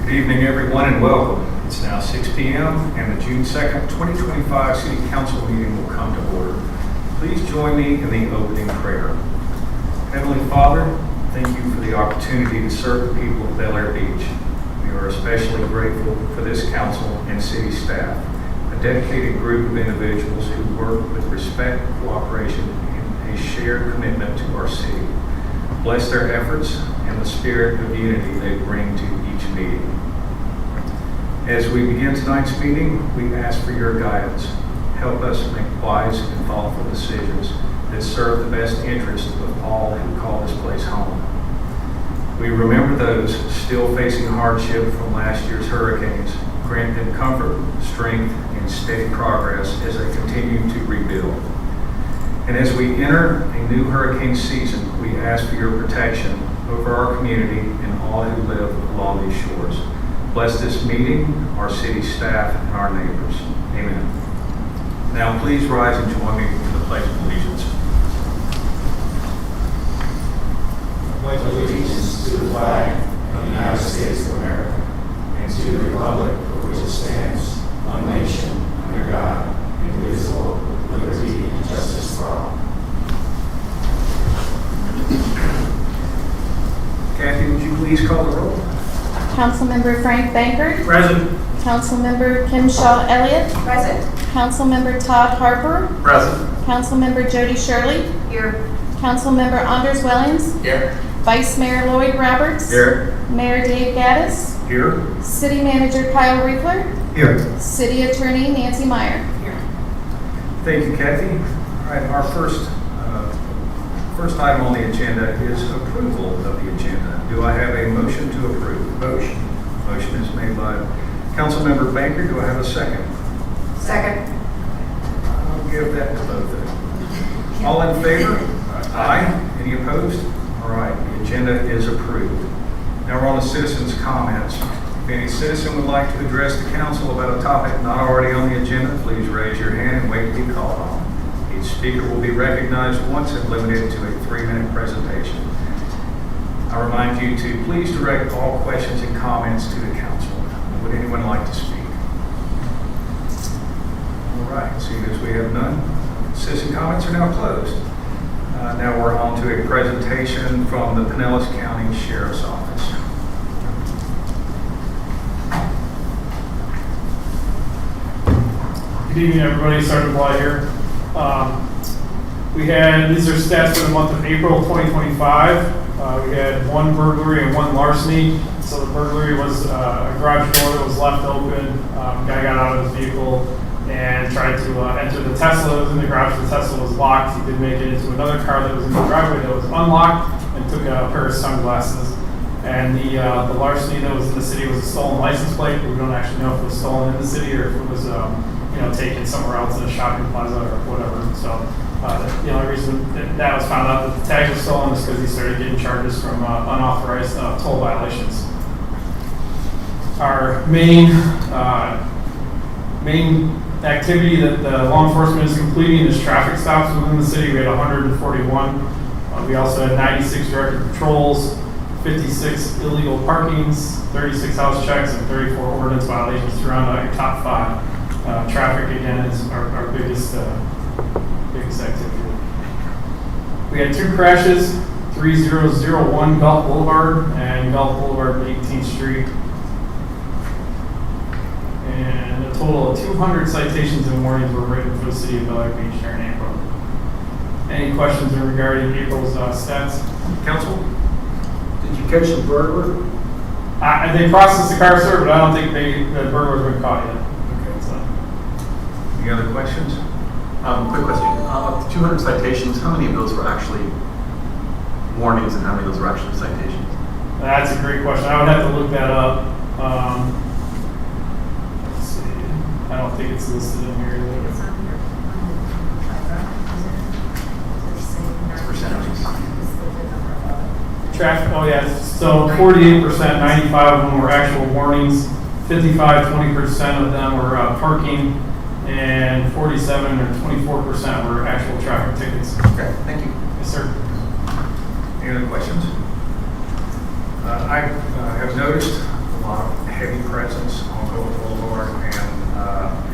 Good evening, everyone, and welcome. It's now 6 p.m. and the June 2nd, 2025 City Council meeting will come to order. Please join me in the opening prayer. Heavenly Father, thank you for the opportunity to serve the people of Bel Air Beach. We are especially grateful for this council and city staff, a dedicated group of individuals who work with respect, cooperation, and a shared commitment to our city. Bless their efforts and the spirit of unity they bring to each meeting. As we begin tonight's meeting, we ask for your guidance. Help us make wise and thoughtful decisions that serve the best interest of all who call this place home. We remember those still facing hardship from last year's hurricanes. Grant them comfort, strength, and steady progress as they continue to rebuild. And as we enter a new hurricane season, we ask for your protection over our community and all who live along these shores. Bless this meeting, our city staff, and our neighbors. Amen. Now please rise and join me in the Pledge of Allegiance. I pledge allegiance to the flag of the United States of America and to the republic for which it stands, one nation, under God, indivisible, with liberty and justice for all. Kathy, would you please call the roll? Councilmember Frank Bankert. Present. Councilmember Kim Shaw Elliott. Present. Councilmember Todd Harper. Present. Councilmember Jody Shirley. Here. Councilmember Anders Wellings. Here. Vice Mayor Lloyd Roberts. Here. Mayor Dave Gaddis. Here. City Manager Kyle Riefler. Here. City Attorney Nancy Meyer. Here. Thank you, Kathy. All right, our first item on the agenda is approval of the agenda. Do I have a motion to approve? Motion. Motion is made by Councilmember Banker. Do I have a second? Second. I'll give that to both of them. All in favor? Aye. Any opposed? All right, the agenda is approved. Now we're on the citizens' comments. If any citizen would like to address the council about a topic not already on the agenda, please raise your hand and wait to be called on. Each speaker will be recognized once and limited to a 3-minute presentation. I remind you to please direct all questions and comments to the council. Would anyone like to speak? All right, seeing as we have none, citizen comments are now closed. Now we're on to a presentation from the Pinellas County Sheriff's Office. Good evening, everybody. Sergeant Bly here. These are stats for the month of April 2025. We had one burglary and one larceny. So the burglary was a garage door that was left open. Guy got out of his vehicle and tried to enter the Tesla that was in the garage. The Tesla was locked. He did make it into another car that was in the driveway that was unlocked and took a pair of sunglasses. And the larceny that was in the city was a stolen license plate. We don't actually know if it was stolen in the city or if it was taken somewhere else in a shopping plaza or whatever. So the only reason that was found out that the tag was stolen is because he started getting charges from unauthorized toll violations. Our main activity that the law enforcement is completing is traffic stops within the city. We had 141. We also had 96 directed patrols, 56 illegal parkings, 36 house checks, and 34 ordinance violations to round out your top 5. Traffic, again, is our biggest activity. We had 2 crashes, 3001 Gulf Boulevard and Gulf Boulevard 18th Street. And a total of 200 citations and warnings were written for the city of Bel Air Beach during April. Any questions regarding April's stats? Council? Did you catch the burglar? They processed the car, sir, but I don't think the burglar's been caught yet. Okay. So, any other questions? Quick question. 200 citations, how many of those were actually warnings and how many of those were actually citations? That's a great question. I would have to look that up. Let's see. I don't think it's listed in here. It's on here. Percentages. Traffic, oh yeah, so 48%, 95 of them were actual warnings, 55, 20% of them were parking, and 47 or 24% were actual traffic tickets. Okay, thank you. Yes, sir. Any other questions? I have noticed a lot of heavy presence on Gold Boulevard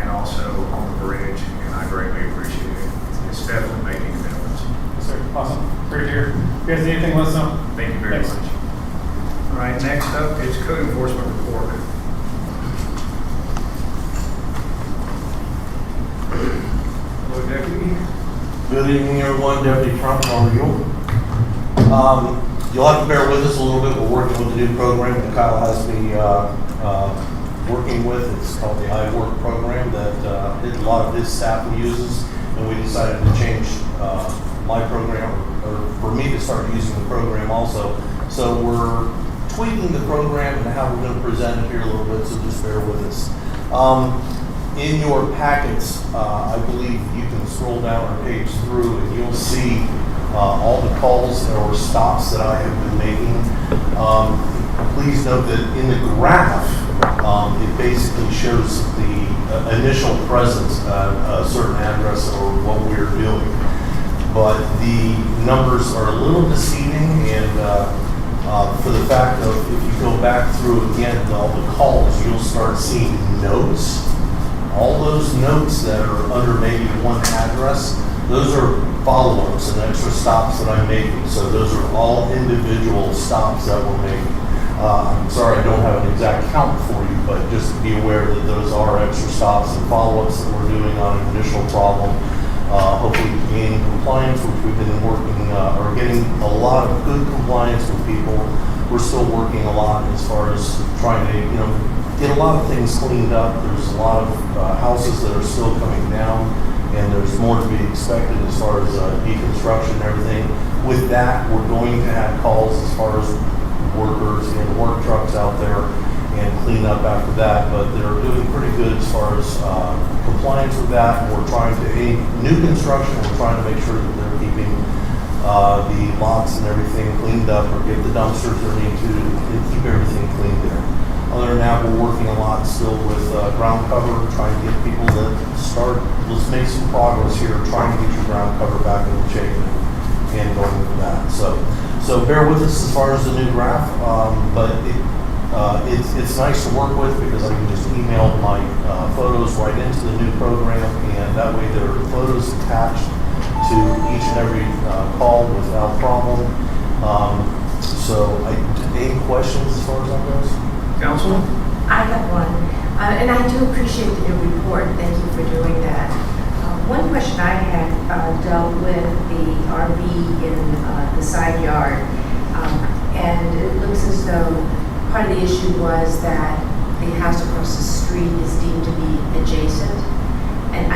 and also on the bridge, and I greatly appreciate it. It's definitely making a difference. Yes, sir. Awesome. Great to hear. If you guys need anything, let us know. Thank you very Thanks. much. All right, next up is code enforcement report. Hello, Deputy. Good evening, everyone. Deputy Trump, how are you? You'll have to bear with us a little bit. We're working with a new program that Kyle has me working with. It's called the iWork program that a lot of his staff uses, and we decided to change my program, or for me to start using the program also. So we're tweaking the program and how we're going to present it here a little bit, so just bear with us. In your packets, I believe you can scroll down or page through and you'll see all the calls or stops that I have been making. Please note that in the graph, it basically shows the initial presence at a certain address or what we're doing. But the numbers are a little deceiving, and for the fact of if you go back through again all the calls, you'll start seeing notes. All those notes that are under maybe one address, those are follow-ups and extra stops that I'm making. So those are all individual stops that we're making. I'm sorry I don't have an exact count for you, but just be aware that those are extra stops and follow-ups that we're doing on an initial problem. Hopefully gaining compliance, which we've been working, or getting a lot of good compliance with people. We're still working a lot as far as trying to, get a lot of things cleaned up. There's a lot of houses that are still coming down, and there's more to be expected as far as deconstruction and everything. With that, we're going to have calls as far as workers and work trucks out there and clean up after that, but they're doing pretty good as far as compliance with that. We're trying to, any new construction, we're trying to make sure that they're keeping the lots and everything cleaned up, or get the dumpsters they need to, and keep everything clean there. Other than that, we're working a lot still with ground cover, trying to get people to start, let's make some progress here, trying to get your ground cover back in shape and going with that. So bear with us as far as the new graph, but it's nice to work with because I can just email my photos right into the new program, and that way there are photos attached to each and every call without problem. Any questions as far as that goes? Council? I have one, and I do appreciate the new report. Thank you for doing that. One question I had dealt with the RV in the side yard, and it looks as though part of the issue was that the house across the street is deemed to be adjacent, and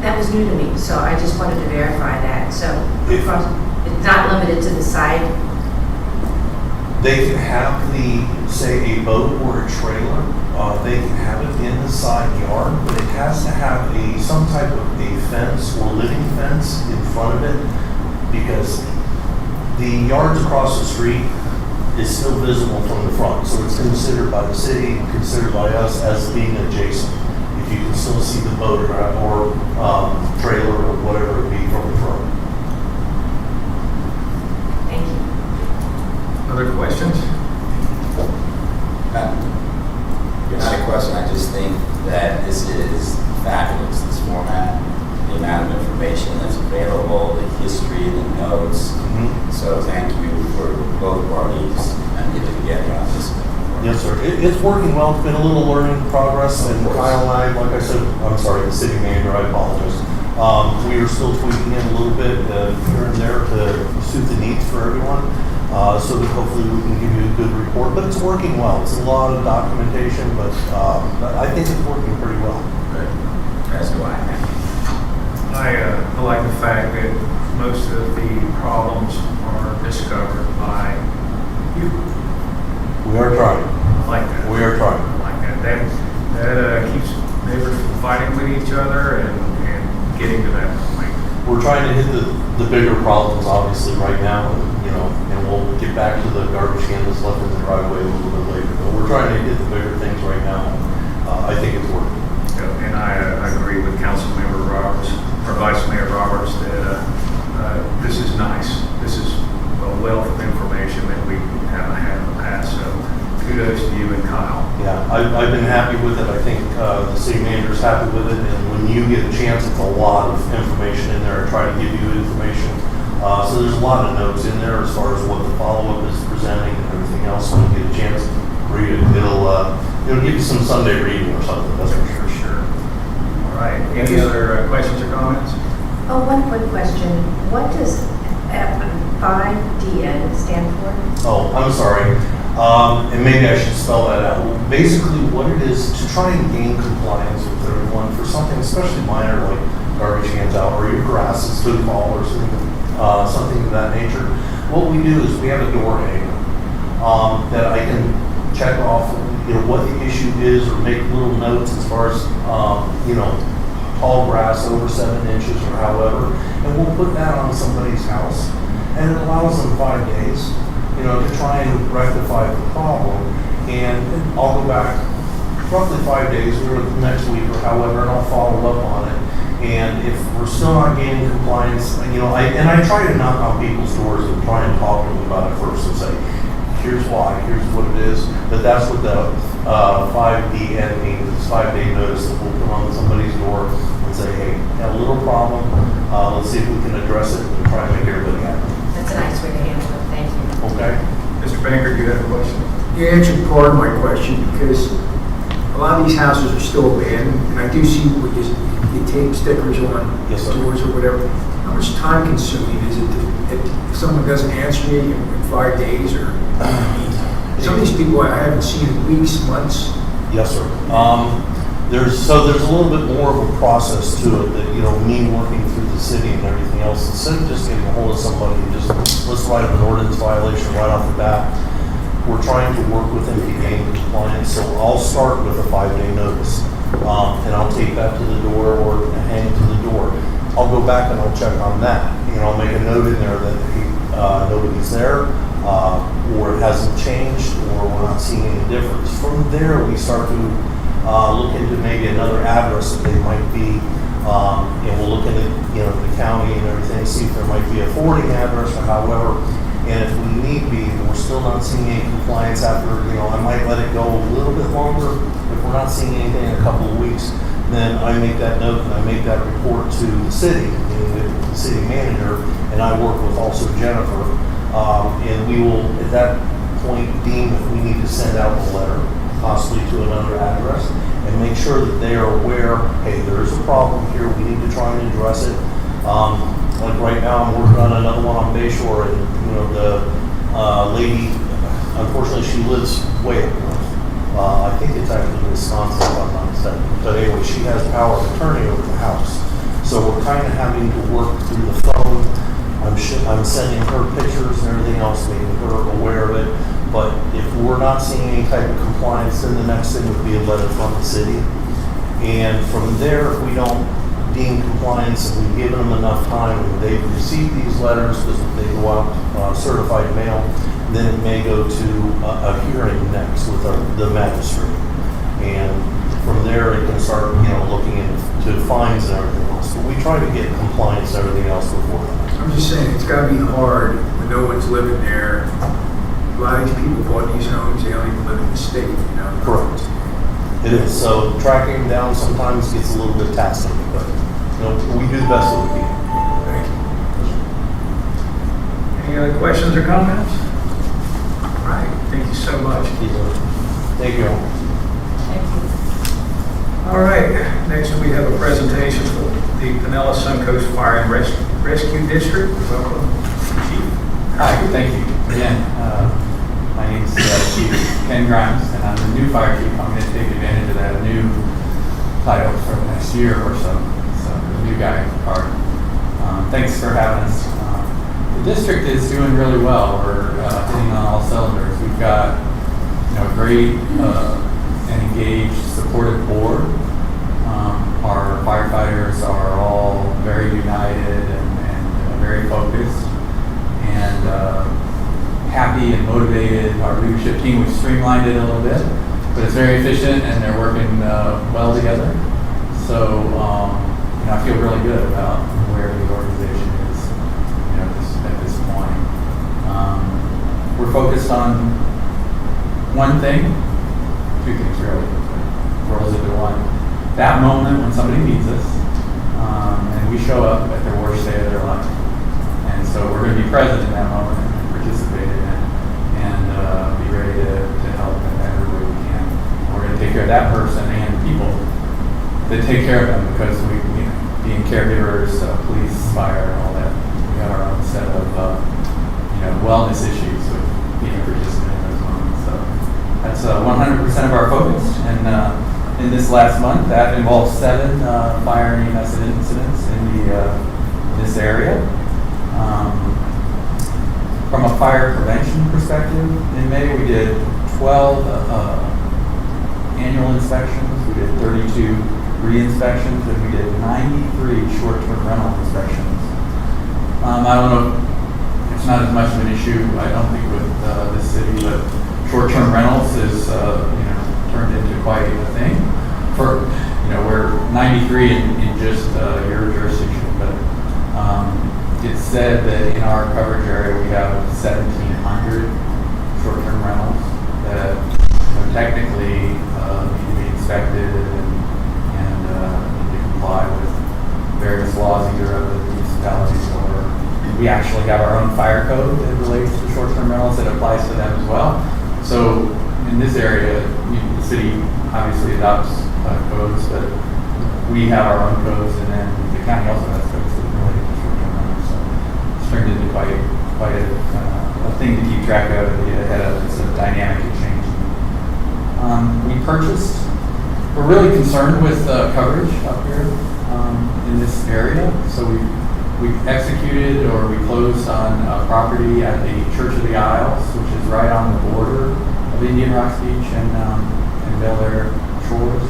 that was new to me, so I just wanted to verify that. So it's not limited to the side. They can have say a boat or a trailer. They can have it in the side yard, but it has to have some type of a fence or living fence in front of it, because the yards across the street is still visible from the front. So it's considered by the city and considered by us as being adjacent. If you can still see the boat or trailer or whatever it be from the front. Thank you. Other questions? Not a question, I just think that this is fabulous, this format, the amount of information that's available, the history, the notes. So thank you for both parties and getting together on this. Yes, sir. It's working well. It's been a little learning progress, and Kyle and I, like I said, I'm sorry, the city manager, I apologize. We are still tweaking it a little bit here and there to suit the needs for everyone. So that hopefully we can give you a good report, but it's working well. It's a lot of documentation, but I think it's working pretty well. Good. That's why. I like the fact that most of the problems are discovered by you. We are trying. I like that. We are trying. I like that. That keeps neighbors from fighting with each other and getting to that point. We're trying to hit the bigger problems, obviously, right now, and we'll get back to the garbage can that's left in the driveway a little bit later. But we're trying to hit the bigger things right now. I think it's working. And I agree with Councilmember Roberts, or Vice Mayor Roberts, that this is nice. This is a wealth of information that we haven't had in the past. So kudos to you and Kyle. Yeah, I've been happy with it. I think the city manager's happy with it, and when you get a chance, it's a lot of information in there. I try to give you information. So there's a lot of notes in there as far as what the follow-up is presenting and everything else. When you get a chance to read it, it'll give you some Sunday reading or something, that's for sure. Sure. All right. Any other questions or comments? Oh, one quick question. What does 5DN stand for? Oh, I'm sorry. And maybe I should spell that out. Basically, what it is to try and gain compliance with everyone for something especially minor like garbage hands out or your grass is too tall or something of that nature. What we do is we have a door hanger that I can check off, what the issue is or make little notes as far as, tall grass over 7 inches or however, and we'll put that on somebody's house. And it allows them 5 days, to try and rectify the problem. And I'll go back roughly 5 days or next week or however, and I'll follow up on it. And if we're still not gaining compliance, I try to knock on people's doors and try and talk to them about it first and say, here's why, here's what it is. But that's what the 5DN means. It's 5-day notice that we'll put on somebody's door and say, hey, got a little problem. Let's see if we can address it and try and make everybody happy. That's a nice way to handle it. Thank you. Okay? Mr. Banker, do you have a question? You answered part of my question because a lot of these houses are still abandoned, and I do see what you tape stickers on Yes, sir. doors or whatever. How much time consuming is it if someone doesn't answer me in 5 days or? Some of these people I haven't seen in weeks, months. Yes, sir. There's a little bit more of a process to it that, me working through the city and everything else, instead of just getting a hold of somebody and just, let's write an ordinance violation right off the bat, we're trying to work with them to gain compliance. So I'll start with a 5-day notice, and I'll take that to the door or hang it to the door. I'll go back and I'll check on that. I'll make a note in there that nobody's there, or it hasn't changed, or we're not seeing any difference. From there, we start to look into maybe another address that they might be, we'll look into, the county and everything, see if there might be a forwarding address or however. And if we need be, and we're still not seeing any compliance after, I might let it go a little bit longer. If we're not seeing anything in a couple of weeks, then I make that note and I make that report to the city, the city manager, and I work with also Jennifer. And we will, at that point, deem if we need to send out a letter, possibly to another address, and make sure that they are aware, hey, there is a problem here, we need to try and address it. Like right now, I'm working on another one on Bayshore, and the lady, unfortunately, she lives way up north. I think it's actually Wisconsin, if I'm not mistaken. But anyway, she has power of attorney over the house. So we're kind of having to work through the phone. I'm sending her pictures and everything else, making her aware of it. But if we're not seeing any type of compliance, then the next thing would be a letter from the city. And from there, if we don't deem compliance and we've given them enough time and they've received these letters because they go out certified mail, then it may go to a hearing next with the magistrate. And from there, it can start, looking into fines and everything else. But we try to get compliance and everything else before that. I'm just saying, it's gotta be hard when no one's living there. A lot of these people bought these homes, they don't even live in the state, Correct. It is. So tracking them down sometimes gets a little bit taxing, but we do the best that we can. Thank you. Any other questions or comments? All right, thank you so much. Thank you. Thank you. All right, next we have a presentation for the Pinellas Suncoast Fire and Rescue District. Welcome, Chief. Hi, thank you. Again, my name is Chief Ken Grimes, and I'm the new fire chief. I'm going to take advantage of that new title for the next year or so. So, the new guy card. Thanks for having us. The district is doing really well. We're hitting on all cylinders. We've got a great and engaged, supportive board. Our firefighters are all very united and very focused and happy and motivated. Our leadership team, we've streamlined it a little bit, but it's very efficient and they're working well together. So I feel really good about where the organization is at this point. We're focused on one thing, two things really, rolls into one. That moment when somebody needs us, and we show up at their worst day of their life. And so we're going to be present in that moment and participate in it and be ready to help in every way we can. We're going to take care of that person and people that take care of them because we being caregivers, police, fire, and all that, we have our own set of wellness issues with being a participant in those moments. So that's 100% of our focus. And in this last month, that involves 7 fire and EMS incidents in this area. From a fire prevention perspective, in May we did 12 annual inspections, we did 32 re-inspections, and we did 93 short-term rental inspections. I don't know, it's not as much of an issue, I don't think, with this city, but short-term rentals is turned into quite a thing. For we're 93 in just your jurisdiction, but it's said that in our coverage area we have 1,700 short-term rentals that technically need to be inspected and need to comply with various laws, either of the municipalities or we actually have our own fire code that relates to short-term rentals that applies to them as well. So in this area, the city obviously adopts codes, but we have our own codes, and then the county also has codes that relate to short-term rentals. So it's turned into quite a thing to keep track of and get ahead of. It's a dynamic and changing. We're really concerned with coverage up here in this area. So we've executed or we closed on a property at the Church of the Isles, which is right on the border of Indian Rocks Beach and Bel Air Shores.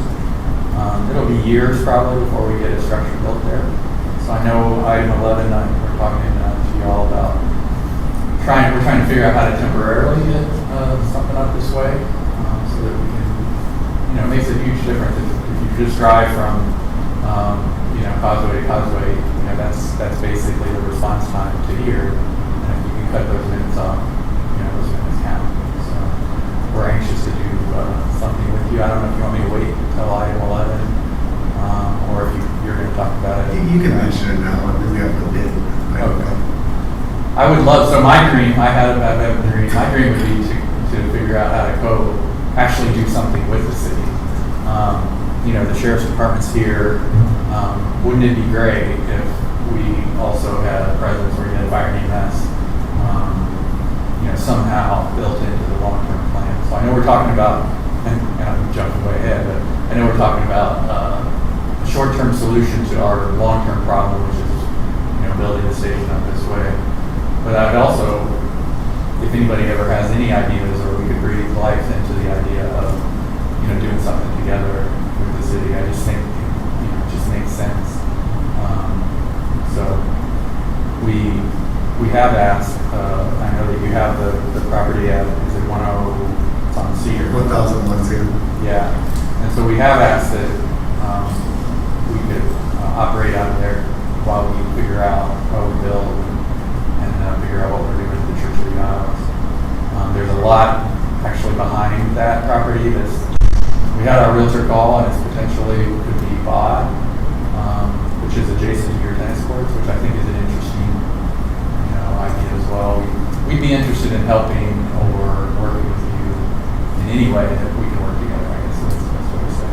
It'll be years probably before we get a structure built there. So I know item 11, we're talking to you all about we're trying to figure out how to temporarily get something up this way so that we can, it makes a huge difference if you just drive from, causeway to causeway, that's basically the response time to here. And if you can cut those minutes off, those minutes count. So we're anxious to do something with you. I don't know if you want me to wait until item 11, or if you're going to talk about it. You can mention it now, and then we have to bid. Okay. I would love, so my dream, I have a dream, my dream would be to figure out how to actually do something with the city. The sheriff's department's here. Wouldn't it be great if we also had a presence where we had fire and EMS, somehow built into the long-term plan. So I know we're talking about, and I'm jumping way ahead, but I know we're talking about a short-term solution to our long-term problem, which is, building the station up this way. But I'd also, if anybody ever has any ideas, or we could breathe life into the idea of, doing something together with the city, I just think, it just makes sense. So we have asked, I know that you have the property at, is it 10, it's on Cedar? 1010. Yeah, and so we have asked that we could operate out of there while we figure out how we build and figure out what we're doing with the Church of the Isles. There's a lot actually behind that property we had our realtor call and it's potentially could be bought, which is adjacent to your tennis courts, which I think is an interesting idea as well. We'd be interested in helping or working with you in any way that we can work together, I guess that's what I say.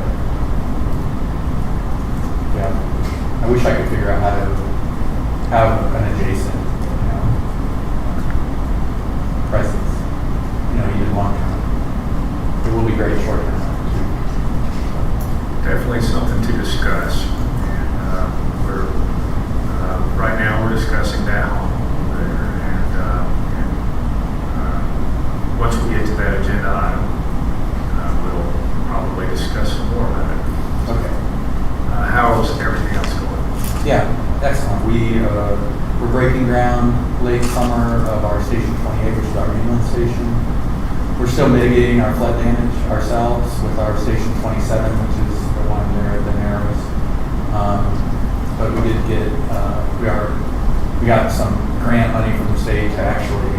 Yeah, I wish I could figure out how to have an adjacent, presence, even long term. It will be great short term too. Definitely something to discuss. And right now we're discussing that home there. And once we get to that agenda item, we'll probably discuss some more about it. Okay. How's everything else going? Yeah, excellent. We're breaking ground late summer of our Station 28, which is our mainland station. We're still mitigating our flood damage ourselves with our Station 27, which is the one there at the Narrows. But we did get, we got some grant money from the state to actually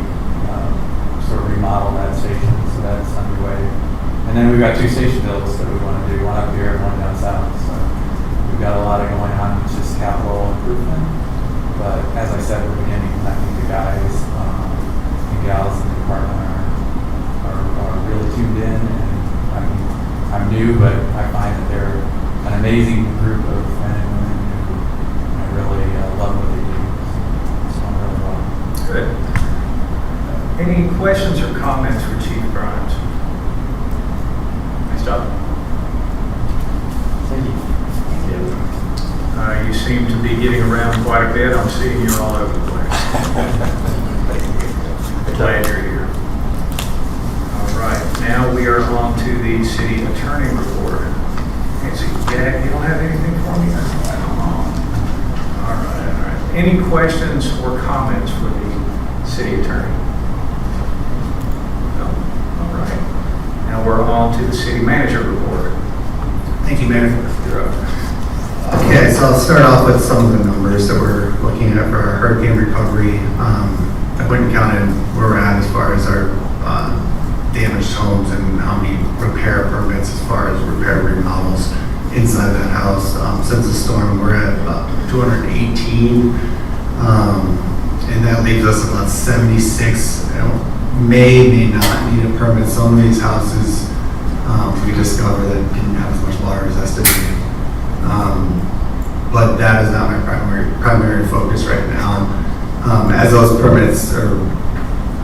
sort of remodel that station. So so that's underway. And then we've got 2 station builds that we want to do, one up here and one down south. So we've got a lot of going on. It's just capital improvement. But as I said at the beginning, I think the guys and gals in the department are really tuned in. And I mean, I'm new, but I find that they're an amazing group of men and women who really love what they do. So I'm really well. Good. Any questions or comments for Chief Grimes? Nice job. Thank you. You seem to be getting around quite a bit. I'm seeing you all over the place. Glad you're here. All right, now we are on to the city attorney report. Nancy, you don't have anything for me? All right. Any questions or comments for the city attorney? No? All right. Now we're on to the city manager report. Thank you, Mayor. You're up. Okay, so I'll start off with some of the numbers that we're looking at for our hurricane recovery. I went and counted where we're at as far as our damaged homes and how many repair permits as far as repair remodels inside that house. Since the storm, we're at about 218, and that leaves us about 76. May not need a permit. Some of these houses we discovered that didn't have as much water as estimated. But that is not my primary focus right now. As those permits or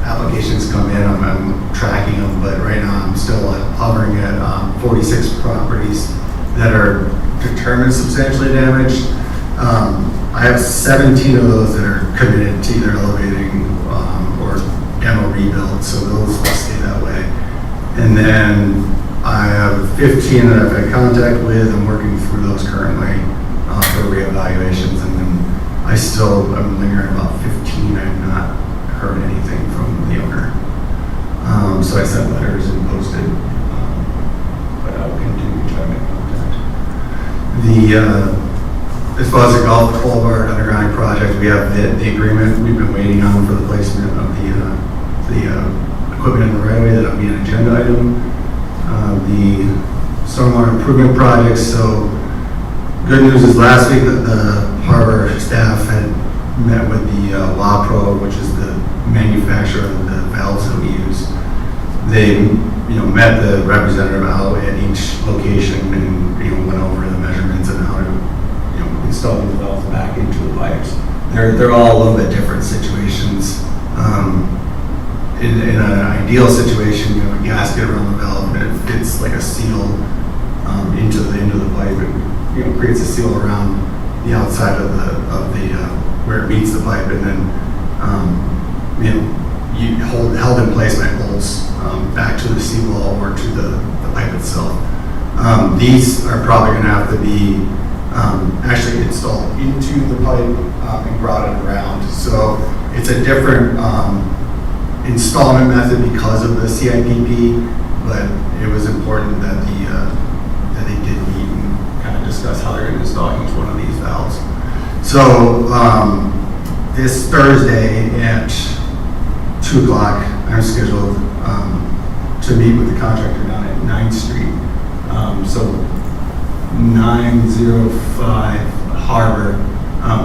applications come in, I'm tracking them, but right now I'm still hovering at 46 properties that are determined substantially damaged. I have 17 of those that are committed to either elevating or demo rebuild, so those will stay that way. And then I have 15 that I've had contact with. I'm working through those currently for reevaluations, and then I'm lingering about 15. I've not heard anything from the owner. So I sent letters and posted, but I'll continue to try to make contact. As far as the Golf Boulevard underground project, we have the agreement we've been waiting on for the placement of the equipment in the right of way. That'll be an agenda item. The stormwater improvement projects. So good news is last week the harbor staff had met with the WAPRO, which is the manufacturer of the valves that we use. They met the representative out at each location and went over the measurements and how to install the valves back into the pipes. They're all a little bit different situations. In an ideal situation, you have a gasket around the valve and it fits like a seal into the end of the pipe. It creates a seal around the outside of the where it meets the pipe, and then you held in place by bolts back to the seawall or to the pipe itself. These are probably going to have to be actually installed into the pipe and grouted around. So it's a different installment method because of the CIPP, but it was important that that they did meet and kind of discuss how they're going to install each one of these valves. So this Thursday at 2 o'clock, I'm scheduled to meet with the contractor down at 9th Street. So 905 Harbor,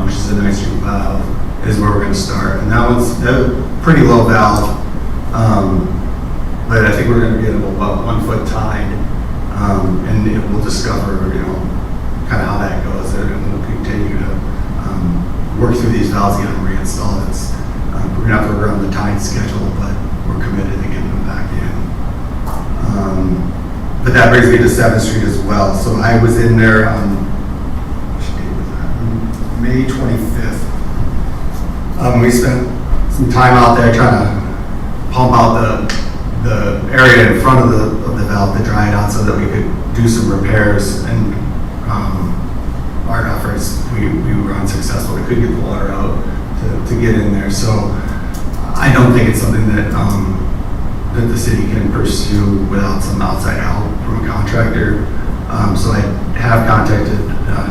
which is the 9th Street valve, is where we're going to start. And that one's a pretty low valve, but I think we're going to get about 1 foot tide, and we'll discover, kind of how that goes, and we'll continue to work through these valves, get them reinstalled. We're going to have to work on the tide schedule, but we're committed to getting them back in. But that brings me to 7th Street as well. So I was in there on May 25th. We spent some time out there trying to pump out the area in front of the valve to dry it out so that we could do some repairs. And our efforts, we were unsuccessful. We couldn't get the water out to get in there. So I don't think it's something that that the city can pursue without some outside help from a contractor. So I have contacted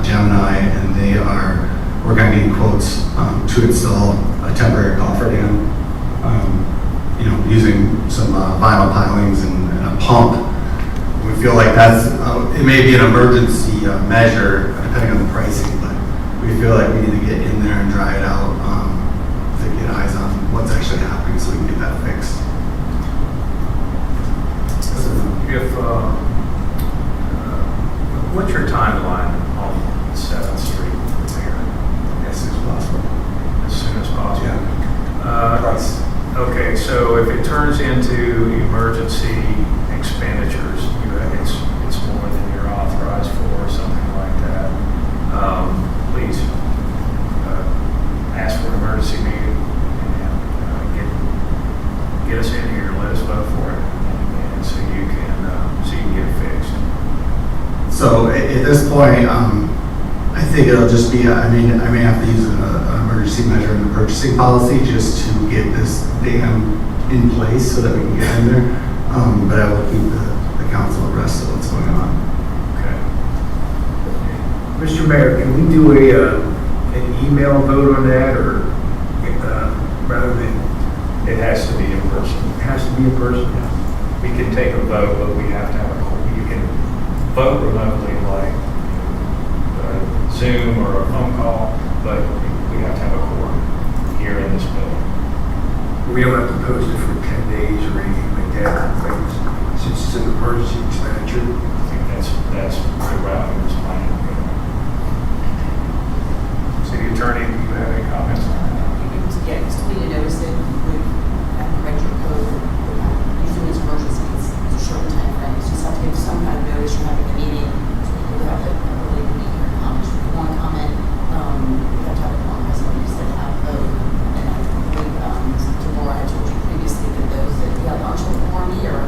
Gemini, and they are working on getting quotes to install a temporary cofferdam using some vinyl pilings and a pump. We feel like that's, it may be an emergency measure depending on the pricing, but we feel like we need to get in there and dry it out to get eyes on what's actually happening so we can get that fixed. If, what's your timeline on 7th Street repair? As soon as possible. As soon as possible? Yeah. Price. Okay, so if it turns into emergency expenditures, it's more than you're authorized for, or something like that, please ask for an emergency meeting and get us in here, let us vote for it, and so you can get it fixed. So at this point, I think it'll just be, I may have to use an emergency measure in the purchasing policy just to get this dam in place so that we can get in there. But I will keep the council abreast of what's going on. Okay. Mr. Mayor, can we do an email vote on that, or rather than, It has to be in person. it has to be in person? We can take a vote, but we have to have you can vote remotely like Zoom or a phone call, but we have to have a quorum here in this building. We don't have to post it for 10 days or anything like that, right? Since it's an emergency expenditure. I think that's the route in this plan. City Attorney, do you have any comments on that? Yeah, just need to notice that with retro code, usually it's emergencies, it's a short time frame, so you just have to give some kind of notice you're having a meeting, so people have to really be here and comment. If you want to comment, you have to have a long resolution, you said have a vote, and I believe, Deborah, I told you previously that those that you have lunch before me, or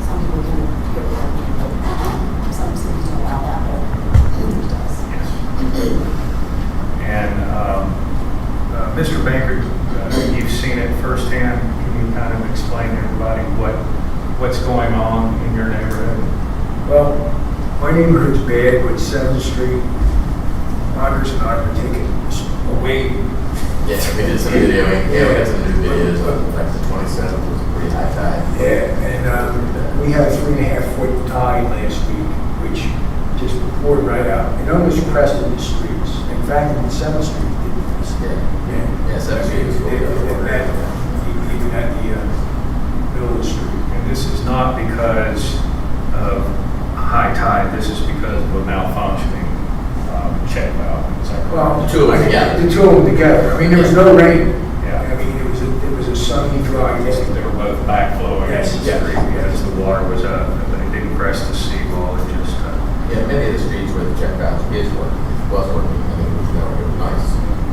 some people can hear without me, but some cities don't allow that, but it does. Yes. And Mr. Baker, you've seen it firsthand. Can you kind of explain to everybody what's going on in your neighborhood? Well, my neighborhood's bad with 7th Street. Rogers and I were taken away. Yeah, we did some videoing. Yeah, we got some new videos, but like the 27th was a pretty high tide. Yeah, and we had a 3.5-foot tide last week, which just poured right out. It almost crested the streets. In fact, on 7th Street, Yeah, 7th Street was really good. even at the middle of the street. And this is not because of high tide. This is because of a malfunctioning check valve. Is that correct? Well, The two of them together. The two of them together. I mean, there was no rain. Yeah. I mean, it was a sunny, dry day. They were both backflowing Yes, into the yes, street because the water was up. They didn't crest the seawall. It just Yeah, many of the streets where the check valve was working, I think it was going, it was nice.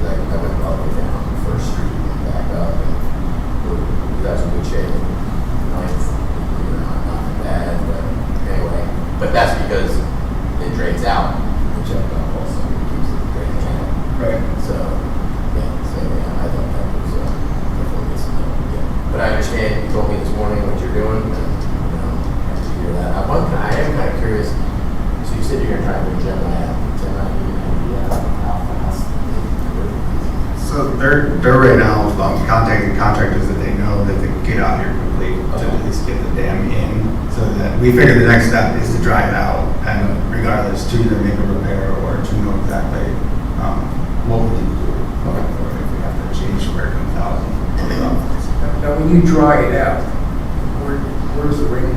Like, I went all the way down the first street and back up, and it was in good shape. Nice, not bad, but anyway. But that's because it drains out the check valve also, it keeps it draining out. Right. So, I thought that was definitely something, yeah. But I understand, you told me this morning what you're doing, and, I have to hear that. I am kind of curious, so you said you're going to try to do Gemini app. Gemini, you have any idea how fast they work? So they're right now contacting contractors that they know that they can get out here quickly to at least get the dam in. So that we figure the next step is to dry it out, and regardless to either make a repair or to know exactly what we need to do going forward if we have to change where it comes out. Now, when you dry it out, where's the rain?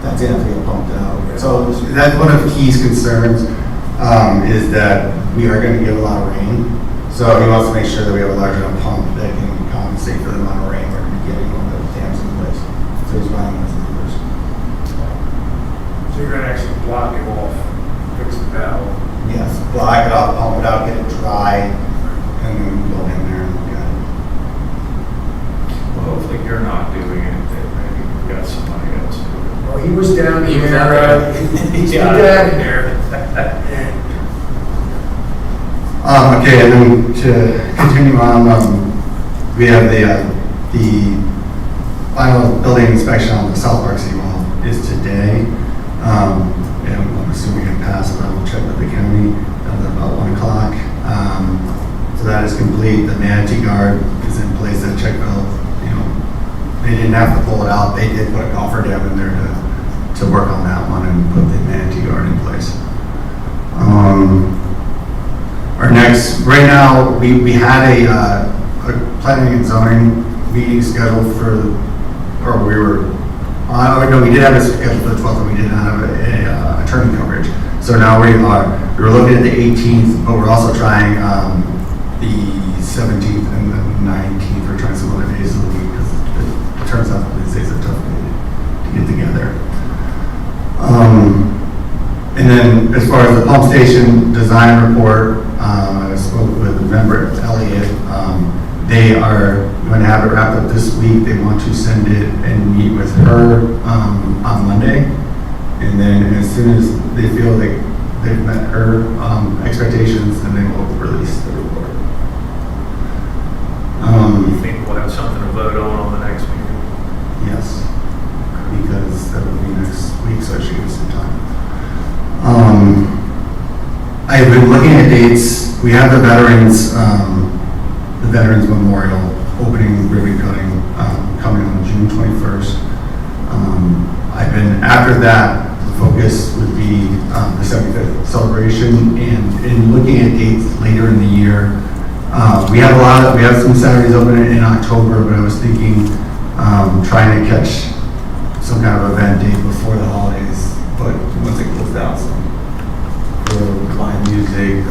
That's going to get pumped out. So that's one of Key's concerns, is that we are going to get a lot of rain. So he wants to make sure that we have a large enough pump that can compensate for the amount of rain we're going to be getting when the dam's in place. So he's running those levers. So you're gonna actually block it off, fix the valve. Yes, block it off, pump it out, get it dry, and then go in there and look at it. well, hopefully you're not doing it. That maybe you've got somebody else doing it. Well, he was down He was there. out there. He's been Yeah, down in there. Okay, and then to continue on, we have the final building inspection on the South Park City Hall is today. And I'm assuming it passed, but I will check with the county at about 1 o'clock. So that is complete. The manatee guard is in place. That check valve, they didn't have to pull it out. They did put a golfer dam in there to work on that one and put the manatee yard in place. Our next, right now, we had a planning and zoning meeting scheduled for, or we were, no, we did have it scheduled for the 12th, but we did not have a attorney coverage. So now we were looking at the 18th, but we're also trying the 17th and the 19th. We're trying some other days of the week because it turns out these days are tough to get together. And then as far as the pump station design report, I spoke with a member at Elliott. They are going to have it wrapped up this week. They want to send it and meet with her on Monday. And then as soon as they feel like they've met her expectations, then they will release the report. You think we'll have something to vote on the next meeting? Yes, because that will be next week, so I should give some time. I've been looking at dates. We have the Veterans Memorial opening ribbon cutting coming on June 21st. After that, the focus would be the 75th celebration, and in looking at dates later in the year, we have some Saturdays open in October, but I was thinking trying to catch some kind of event date before the holidays, but once it cools down some. For live music,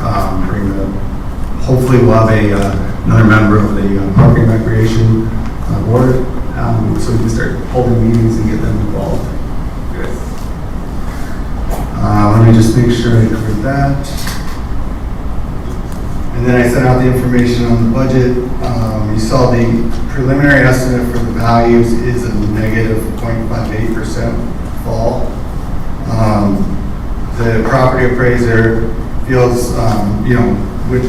hopefully we'll have another member of the Park and Recreation Board, so we can start holding meetings and get them involved. Good. Let me just make sure I covered that. And then I sent out the information on the budget. You saw the preliminary estimate for the values is a negative 0.58% fall. The property appraiser feels, with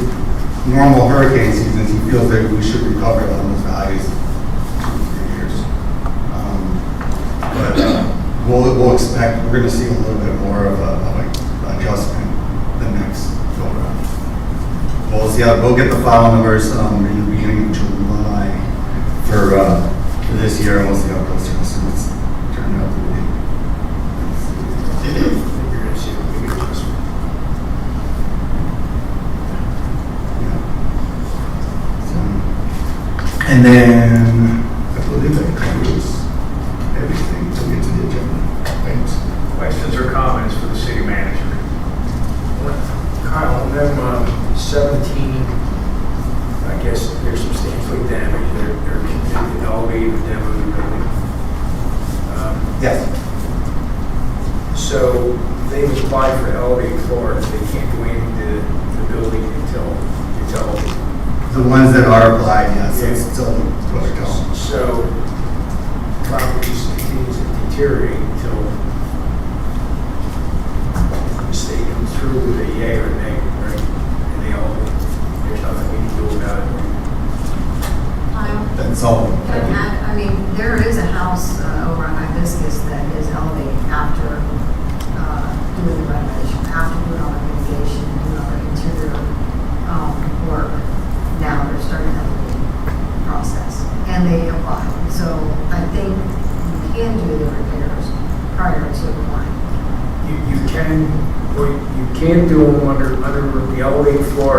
normal hurricane seasons, he feels that we should recover on those values in 3 years. But we'll expect, we're going to see a little bit more of an adjustment the next go around. We'll see we'll get the file numbers in the beginning of July for this year, and we'll see how close to estimates turn out to be. You're going to see a big adjustment. And then I believe that covers everything to get to the agenda. Thanks. Questions or comments for the city manager? Kyle, on them 17, I guess they're substantially damaged. They're completely elevated and demoed the building. Yes. So they've applied for elevated floors. They can't go into the building until it's elevated. The ones that are applied, yes, Yeah. it's still protocol. So properties continue to deteriorate until the state comes through with a yay or nay, right? And there's nothing we can do about it. That's all. I mean, there is a house over on Hibiscus that is elevated after doing the renovation, after doing all the mitigation, doing all the interior work. Now they're starting that process, and they apply. So I think you can do the repairs prior to applying. You can't do them under the elevated floor.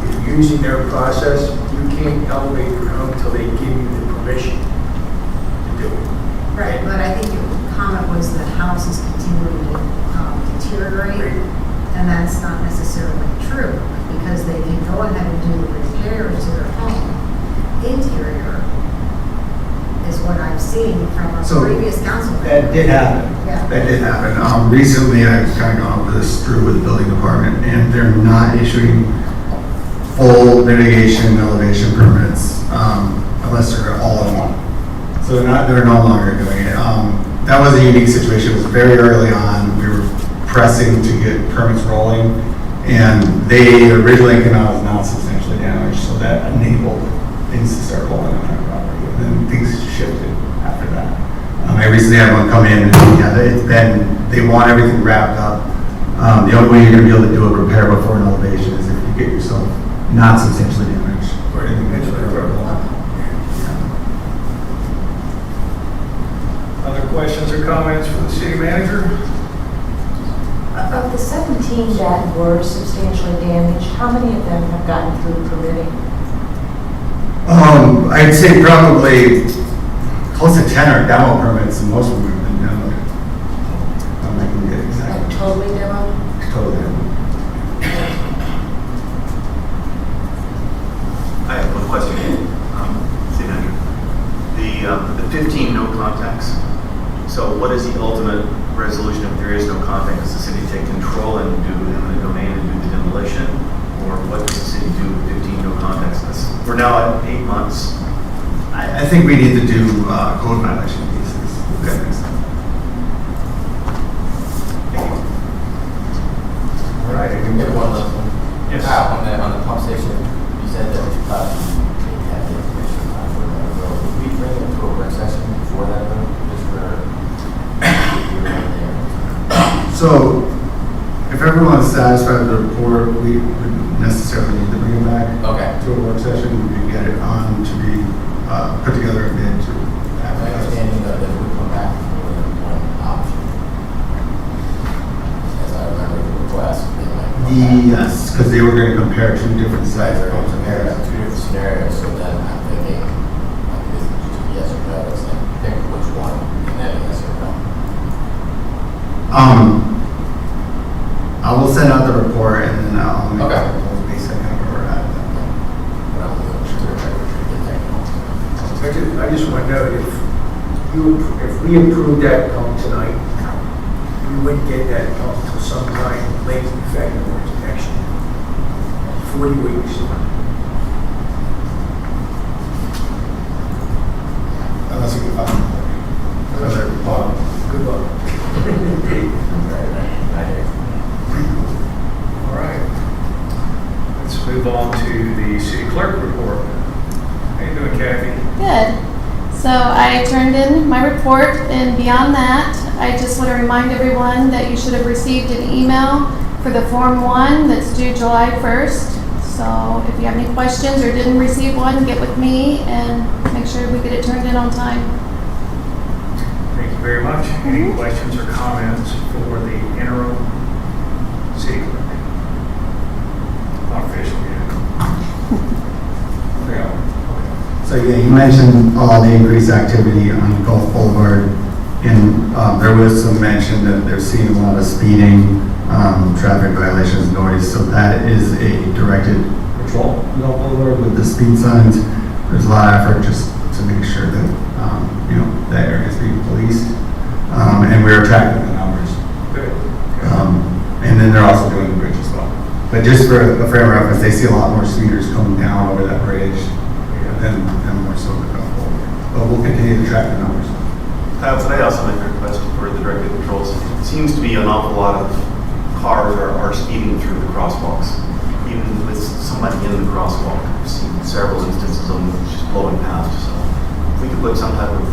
If you're using their process, you can't elevate your home until they give you the permission to do it. Right, but I think your comment was the house is continuing to deteriorate, and that's not necessarily true, because they can go ahead and do the repairs to their home. Interior is what I've seen from a So, previous council. That did happen. Yeah. That did happen. Recently, I've kind of gone over this through with the building department, and they're not issuing full mitigation elevation permits unless they're all in one. So they're no longer doing it. That was a unique situation. It was very early on. We were pressing to get permits rolling, and they originally came out as not substantially damaged, so that enabled things to start rolling on our property. And then things shifted after that. I recently had one come in, and they want everything wrapped up. The only way you're going to be able to do a repair before an elevation is if you get yourself not substantially damaged or anything that's or comments for the city manager? Of the 17 that were substantially damaged, how many of them have gotten through permitting? I'd say probably close to 10 are demo permits, and most of them have been demoed. I'm not gonna get exact. Totally demoed? Totally. I have one question, City Manager. The 15 no contacts, so what is the ultimate resolution if there is no contact? Does the city take control and do eminent domain and do the demolition? Or what does the city do with 15 no contacts? We're now at 8 months. I think we need to do code violation cases. Okay, next time. All right, any Maybe more? one last one. Yes. On the pump station, you said that you have the information for that. So would we bring it to a work session before that, though, just for you're right there? So, if everyone's satisfied with the report, we wouldn't necessarily need to bring it back Okay. to a work session. We can get it on to be put together a bid to My advertise. understanding that it would come back with more than one option. As I remember the request, they might. Yes, because they were going to compare two different sites. They're going to compare two different scenarios, so then I'm thinking, like, this is just a yes or no, it's like, pick which one, and then a yes or no. I will send out the report and then I'll make Okay. a basic of where we're at. But I'm going to get technical. I just want to know if we approve that pump tonight, we wouldn't get that pump until sometime late in February next year. 40 weeks. Unless we can find another bottom. Good luck. All right. Let's move on to the city clerk report. How you doing, Kathy? Good. So I turned in my report, and beyond that, I just want to remind everyone that you should have received an email for the Form 1 that's due July 1st. So if you have any questions or didn't receive one, get with me and make sure we get it turned in on time. Thank you very much. Any questions or comments for the interim city clerk? Not official yet. So yeah, you mentioned all the increased activity on Gulf Boulevard, and there was some mention that they're seeing a lot of speeding, traffic violations, noise. So that is a directed patrol on Gulf Boulevard with the speed signs. There's a lot of effort just to make sure that that area is being policed, and we're tracking the numbers. Good. And then they're also doing the bridge as well. But just for a frame of reference, they see a lot more speeders coming down over that bridge than more so the Gulf Boulevard. But we'll continue to track the numbers. Could I also make a request for the directed patrols? It seems to be an awful lot of cars are speeding through the crosswalks, even with somebody in the crosswalk. I've seen several instances of them just blowing past. So if we could put some type of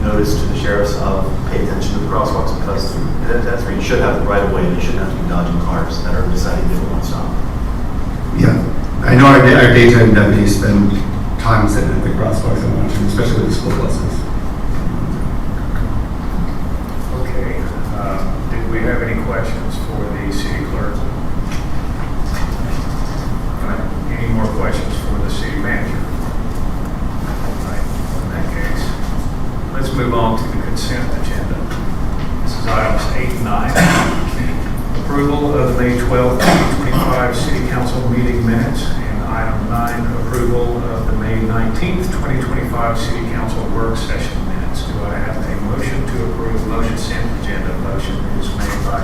notice to the sheriffs of pay attention to the crosswalks, because that's where you should have the right of way, and you shouldn't have to be dodging cars that are deciding they don't want to stop. Yeah, I know our daytime deputies spend time sitting at the crosswalks and watching, especially with the school buses. Okay. Did we have any questions for the city clerk? Any more questions for the city manager? All right. In that case, let's move on to the consent agenda. This is items 8 and 9. Approval of the May 12, 2025 City Council meeting minutes, and item 9, approval of the May 19th, 2025 City Council work session minutes. Do I have a motion to approve consent agenda? Motion is made by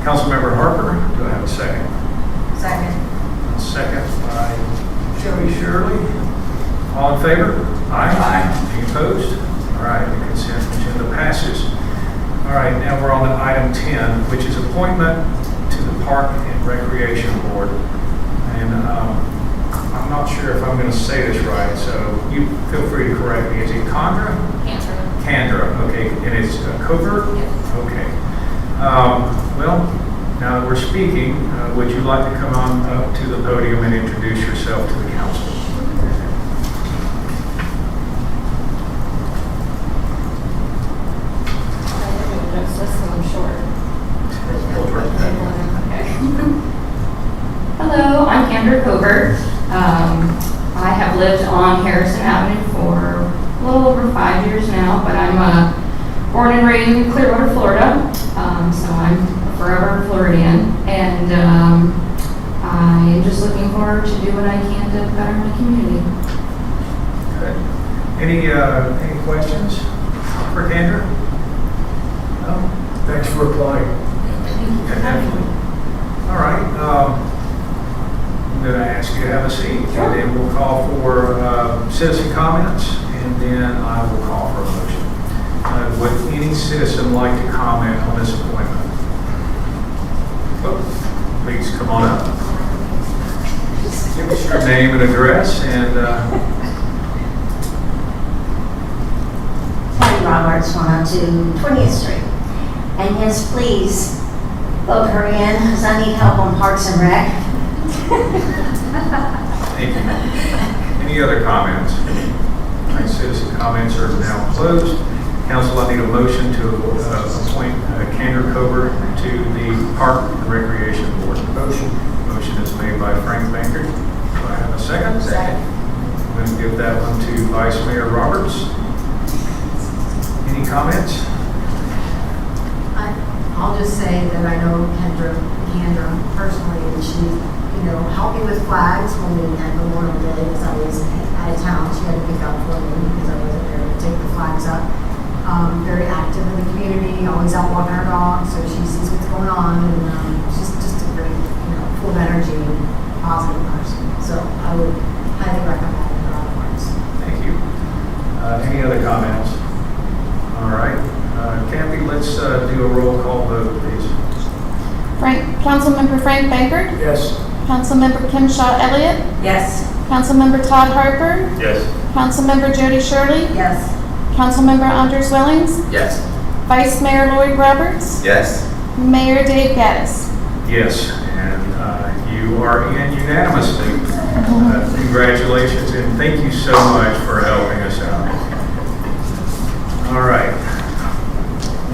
Councilmember Harper. Do I have a second? Second. A second by Joey Shirley. All in favor? Aye. Any opposed? All right, the consent agenda passes. All right, now we're on to item 10, which is appointment to the Park and Recreation Board. And I'm not sure if I'm going to say this right, so you feel free to correct me. Is it Condra? Candra, okay. And it's covert? Yes. Okay. Well, now that we're speaking, would you like to come on up to the podium and introduce yourself to the council? Kendra Covert. I have lived on Harrison Avenue for a little over 5 years now, but I'm born and raised in Clearwater, Florida, so I'm a forever Floridian, and I am just looking forward to do what I can to better my community. Good. Any questions for Kendra? No? Thanks for applying. Yeah, definitely. All right. I'm going to ask you to have a seat, and then we'll call for citizen comments, and then I will call for a motion. Would any citizen like to comment on this appointment? Oh, please come on up. Give us your name and address, and Patty Roberts, 102 20th Street. And yes, please vote her in, because I need help on Parks and Rec. thank you. Any other comments? All right, citizen comments are now closed. Council, I need a motion to appoint Kendra Covert to the Park and Recreation Board. Motion. Motion is made by Frank Bankert. Do I have a second? Second. I'm going to give that one to Vice Mayor Roberts. Any comments? I'll just say that I know Kendra personally, and she, helped me with flags when we had Memorial Day, because I was out of town. She had to pick up for me because I wasn't there to take the flags up. Very active in the community, always out walking her dog, so she sees what's going on, and she's just a great, full of energy and positive person. So I would highly recommend her on boards. Thank you. Any other comments? All right. Kathy, let's do a roll call vote, please. Councilmember Frank Bankert. Yes. Councilmember Kim Shaw Elliott. Yes. Councilmember Todd Harper. Yes. Councilmember Jody Shirley. Yes. Councilmember Andres Wellings. Yes. Vice Mayor Lloyd Roberts. Yes. Mayor Dave Gaddis. Yes, and you are in unanimously. Congratulations, and thank you so much for helping us out. All right.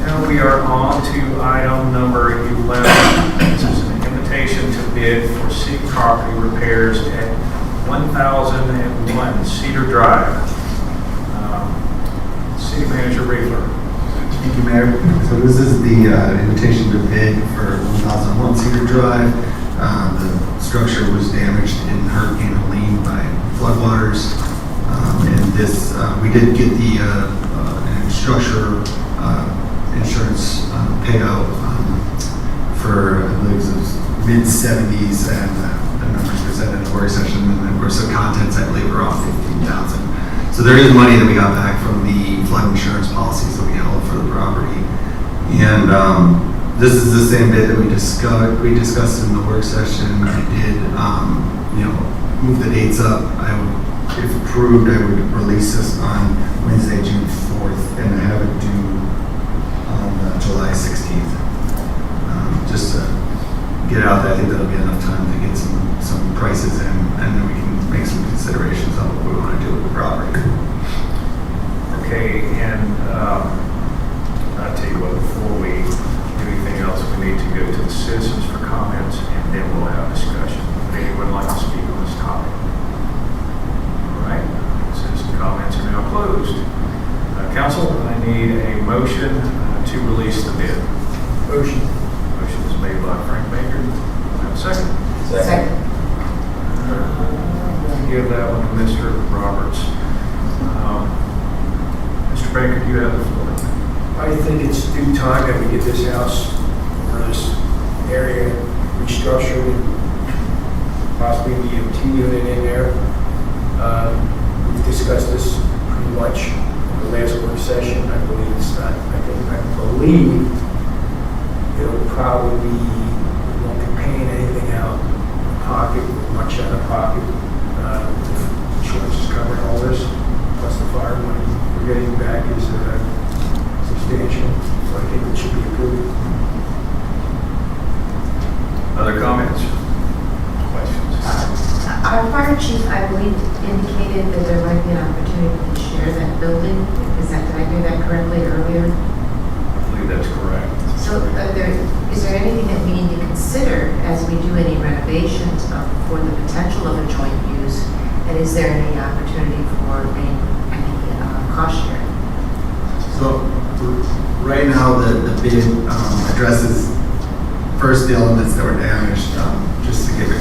Now we are on to item number 11. This is an invitation to bid for city property repairs at 1001 Cedar Drive. City Manager Riegler. Thank you, Mayor. So this is the invitation to bid for 1001 Cedar Drive. The structure was damaged in Hurricane Helene by floodwaters. And this, we did get the structure insurance payout for, I believe it was mid-70s, and the numbers presented in the work session. And of course, the contents, I believe, were off 15,000. So there is money that we got back from the flood insurance policies that we held for the property. And this is the same bid that we discussed in the work session. I did, move the dates up. If approved, I would release this on Wednesday, June 4th, and have it due on July 16th. Just to get it out there, I think that'll be enough time to get some prices in, and then we can make some considerations on what we want to do with the property. Okay, and I'll tell you what, before we do anything else, we need to go to the citizens for comments, and then we'll have discussion. Would anyone like to speak on this topic? All right, citizen comments are now closed. Council, I need a motion to release the bid. Motion. Motion is made by Frank Baker. Do I have a second? Second. Give that one to Mr. Roberts. Mr. Baker, you have the floor. I think it's due time that we get this house or this area restructured and possibly the EMT unit in there. We've discussed this pretty much in the last work session. I believe it'll probably be, we won't be paying anything out of pocket, much out of pocket. Insurance is covering all this, plus the fire money we're getting back is substantial, so I think it should be approved. Other comments? Questions? Our fire chief, I believe, indicated that there might be an opportunity to share that building. Did I hear that correctly earlier? I believe that's correct. So is there anything that we need to consider as we do any renovations for the potential of a joint use? And is there any opportunity for any cost sharing? So, right now, the bid addresses first the elements that were damaged, just to get it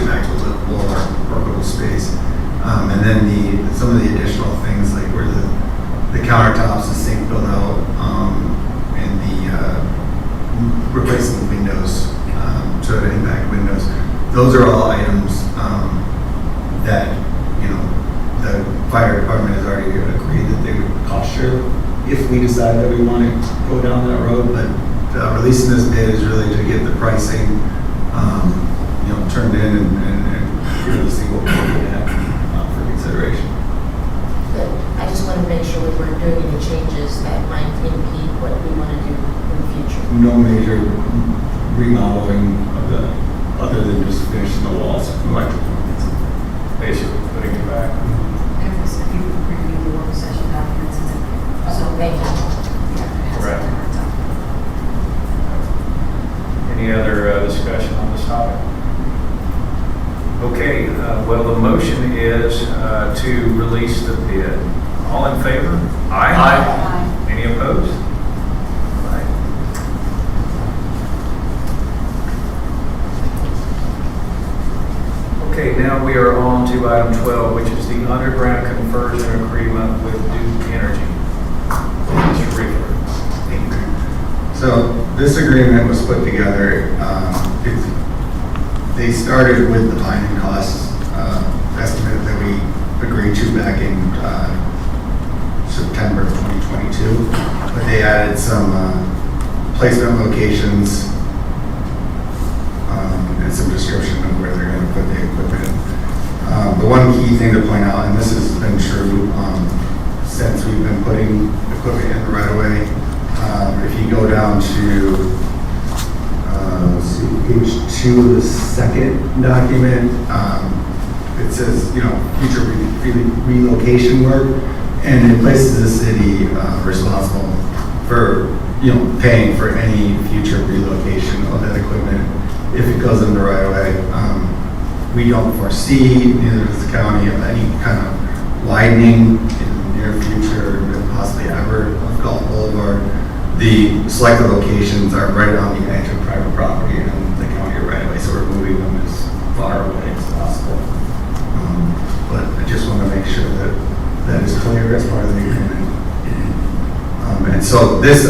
back to a livable or workable space. And then some of the additional things, like where the countertops, the sink built out, and the replacing the windows, so the impact windows. Those are all items that, the fire department has already agreed that they would cost share if we decide that we want to go down that road. But releasing this bid is really to get the pricing, turned in and really see what we're looking at for consideration. Good. I just want to make sure we weren't doing any changes that might impede what we want to do in the future. No major remodeling other than just finishing the walls and electrical. Basically putting it back. And if you review the work session documents, So thank you. Correct. Any other discussion on this topic? Okay, well, the motion is to release the bid. All in favor? Aye. Aye. Any opposed? All right. Okay, now we are on to item 12, which is the underground conversion agreement with Duke Energy. Mr. Reaper. So this agreement was put together, they started with the binding costs estimate that we agreed to back in September of 2022, but they added some placement locations and some description of where they're going to put the equipment in. The one key thing to point out, and this has been true since we've been putting equipment in the right of way, if you go down to let's see, page 2 of the second document, it says, future relocation work, and it places the city responsible for, paying for any future relocation of that equipment if it goes in the right of way. We don't foresee, neither does the county, of any kind of widening in the near future, and possibly ever, of Gulf Boulevard. The selected locations are right on the edge of private property and the county right away, so we're moving them as far away as possible. But I just want to make sure that that is clear as part of the agreement. And so this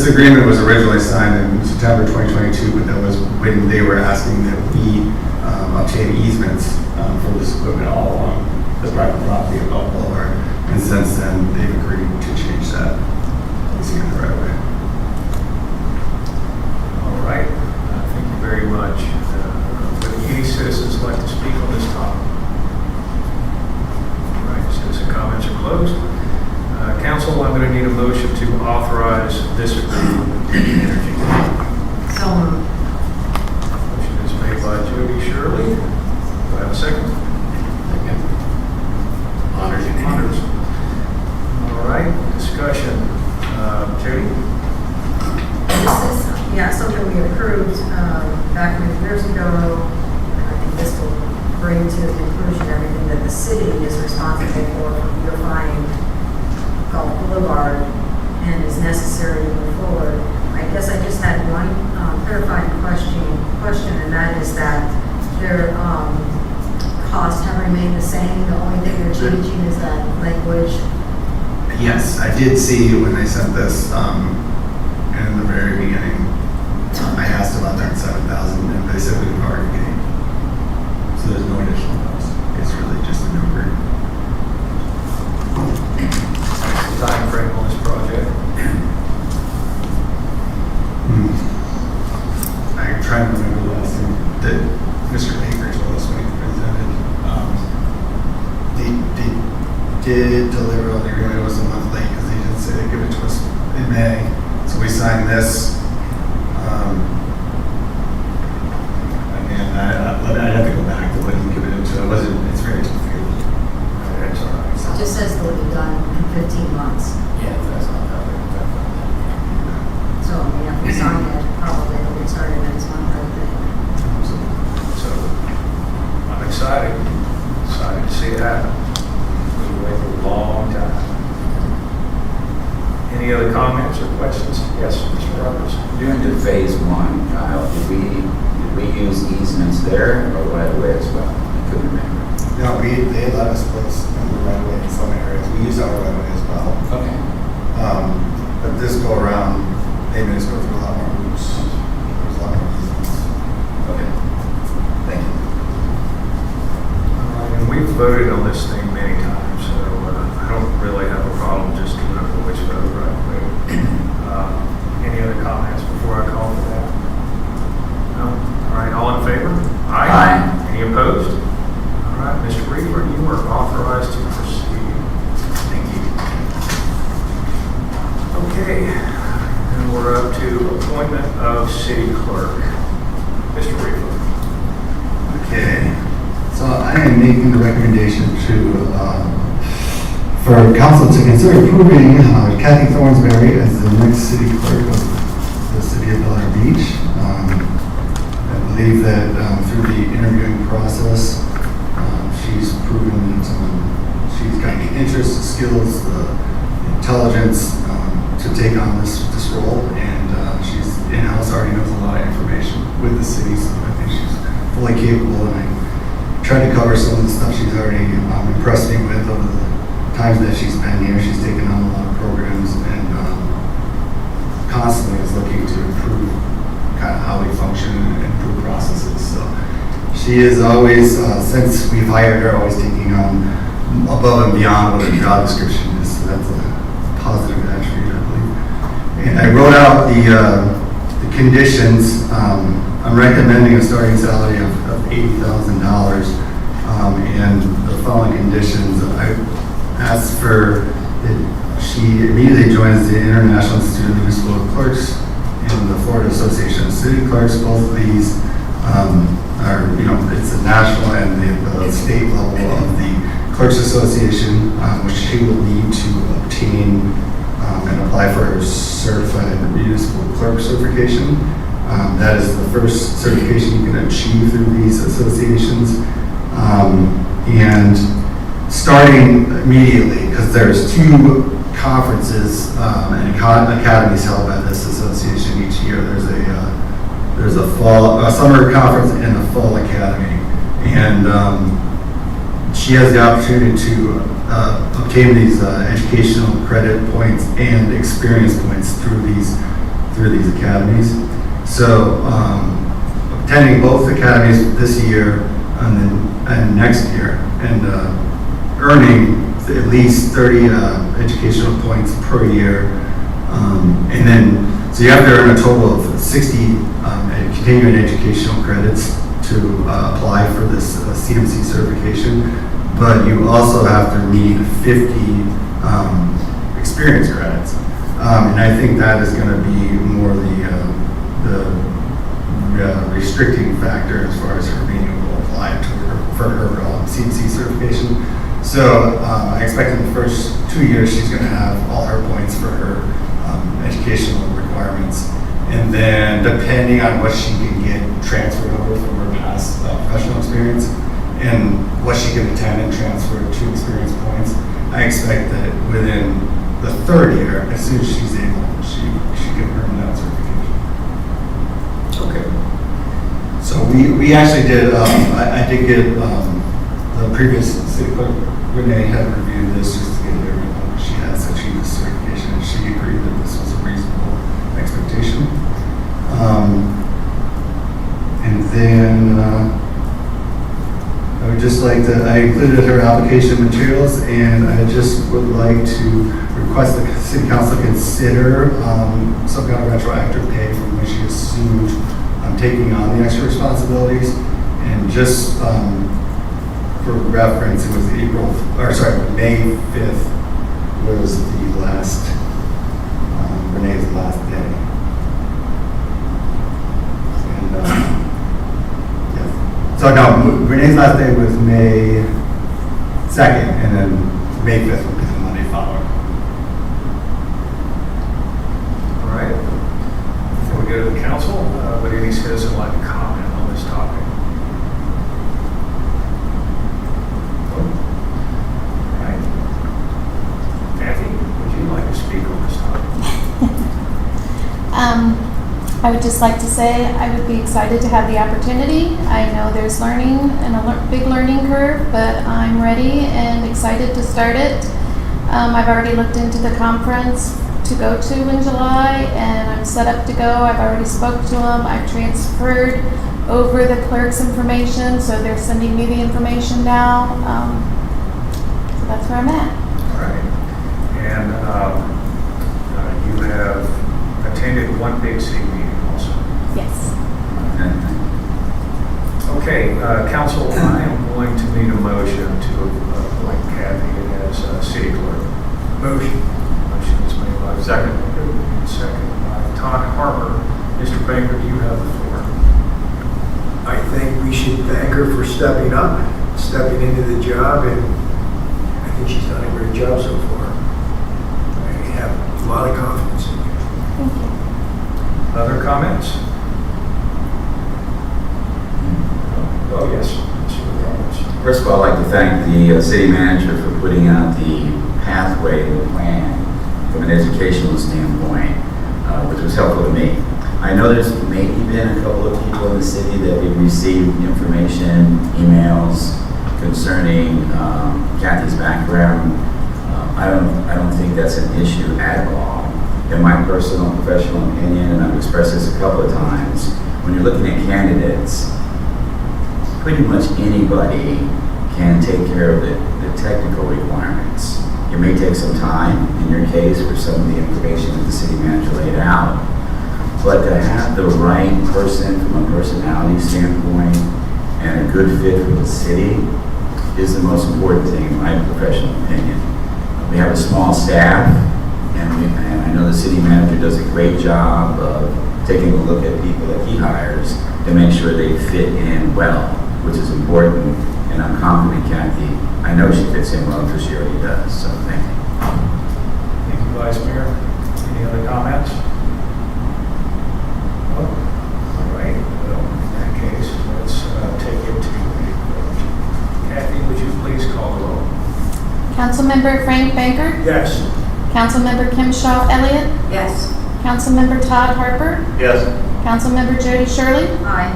agreement was originally signed in September 2022, but that was when they were asking that we obtain easements for this equipment all along the private property of Gulf Boulevard. And since then, they've agreed to change that. In the right way. All right, thank you very much. Would any citizens like to speak on this topic? All right, citizen comments are closed. Council, I'm going to need a motion to authorize this agreement with Duke Energy. So moved. Motion is made by Jody Shirley. Do I have a second? Second. Honors. All right, discussion. Jody? This is, something we approved back many years ago. And I think this will bring to the conclusion everything that the city is responsible for beautifying Gulf Boulevard and is necessary to move forward. I guess I just had one clarifying question, and that is that their costs have remained the same. The only thing they're changing is that language. Yes, I did see when they sent this in the very beginning. I asked about that 7,000, and they said we've already paid. So there's no additional cost. It's really just a number. Time frame on this project? I'm trying to remember the last thing that Mr. Baker told us when he presented. They did deliver on the agreement. It was a month late because they didn't say they'd give it to us in May. So we signed this. I'd have to go back to what he committed to. It's very difficult. That's all right. It just says they'll be done in 15 months. Yeah, that's not that big. So, I mean, if we exciting. Excited to see it happen. We've waited a long time. Any other comments or questions? Yes, Mr. Roberts. During the phase one, Kyle, did we use easements there or right away as well? I couldn't remember. No, they let us place in the right way in some areas. We use our right way as well. Okay. But this go around, they made us go through a lot more hoops. There's a lot more easements. Okay. Thank you. And we've voted on this thing many times, so I don't really have a problem just giving up the which vote right away. Any other comments before I call for that? No? All right, all in favor? Aye. Any opposed? All right, Mr. Reaper, you are authorized to proceed. Thank you. Okay, and we're up to appointment of city clerk. Mr. Reaper. Okay. So I am making the recommendation for council to consider approving Kathy Thornsberry as the next city clerk of the city of Bel Air Beach. I believe that through the interviewing process, she's proven she's got the interest, skills, the intelligence to take on this role, and she's in-house, already knows a lot of information with the city, so I think she's fully capable, and I tried to cover some of the stuff she's already impressed me with over the times that she's been here. She's taken on a lot of programs and constantly is looking to improve kind of how we function and improve processes. So she is always, since we've hired her, always taking on above and beyond what the job description is. So that's a positive attribute, I believe. And I wrote out the conditions. I'm recommending a starting salary of $80,000 and the following conditions. I asked for that she immediately joins the International Institute of Municipal Clerks and the Florida Association of City Clerks. Both of these are, it's the national and the state level of the Clerks Association, which she will need to obtain and apply for her certified municipal clerk certification. That is the first certification you can achieve through these associations. And starting immediately, because there's 2 conferences and academies held by this association each year. There's a summer conference and a fall academy. And she has the opportunity to obtain these educational credit points and experience points through these academies. So attending both academies this year and next year, and earning at least 30 educational points per year, and then so you have to earn a total of 60 continuing educational credits to apply for this CMC certification, but you also have to meet 50 experience credits, and I think that is going to be more the restricting factor as far as her being able to apply for her CMC certification. So I expect in the first 2 years she's going to have all her points for her educational requirements, and then depending on what she can get transferred over from her past professional experience and what she can attend and transfer to experience points, I expect that within the 3rd year, as soon as she's able, she can earn that certification. Okay. So we actually did, I did get the previous city clerk, Renee, had reviewed this just to get everything she has achieved this certification, and she agreed that this was a reasonable expectation. And then I would just like to, I included her application materials, and I just would like to request the city council consider some kind of retroactive pay from when she assumed taking on the extra responsibilities. And just for reference, it was May 5th was the last, Renee's last day. And yeah. So no, Renee's last day was May 2nd, and then May 5th would be the Monday following. All right. Before we go to the council, would any citizen like to comment on this topic? I would just like to say I would be excited to have the opportunity. I know there's learning and a big learning curve, but I'm ready and excited to start it. I've already looked into the conference to go to in July, and I'm set up to go. I've already spoke to them. I've transferred over the clerk's information, so they're sending me the information now. So that's where I'm at. All right. And you have attended one big city meeting also. Yes. Okay, council, I am going to need a motion to appoint Kathy as city clerk. Motion. Motion is made by second by Todd Harper. Mr. Baker, you have the floor. I think we should thank her for stepping up, stepping into the job, and I think she's done a great job so far. I have a lot of confidence in you. Thank you. Other comments? Oh, yes. First of all, I'd like to thank the city manager for putting out the pathway and the plan from an educational standpoint, which was helpful to me. I know there's maybe been a couple of people in the city that we've received information, emails concerning Kathy's background. I don't think that's an issue at all. In my personal professional opinion, and I've expressed this a couple of times, when you're looking at candidates, pretty much anybody can take care of the technical requirements. It may take some time in your case for some of the information that the city manager laid out, but to have the right person from a personality standpoint and a good fit for the city is the most important thing in my professional opinion. We have a small staff, and I know the city manager does a great job of taking a look at people that he hires to make sure they fit in well, which is important, and I'm confident Kathy, I know she fits in well because she already does, so thank you. Thank you, Vice Mayor. Any other comments? Oh, all right. Well, in that case, let's take it to a vote. Kathy, would you please call the roll? Councilmember Frank Baker. Yes. Councilmember Kim Shaw Elliott. Yes. Councilmember Todd Harper. Yes. Councilmember Jody Shirley. Aye.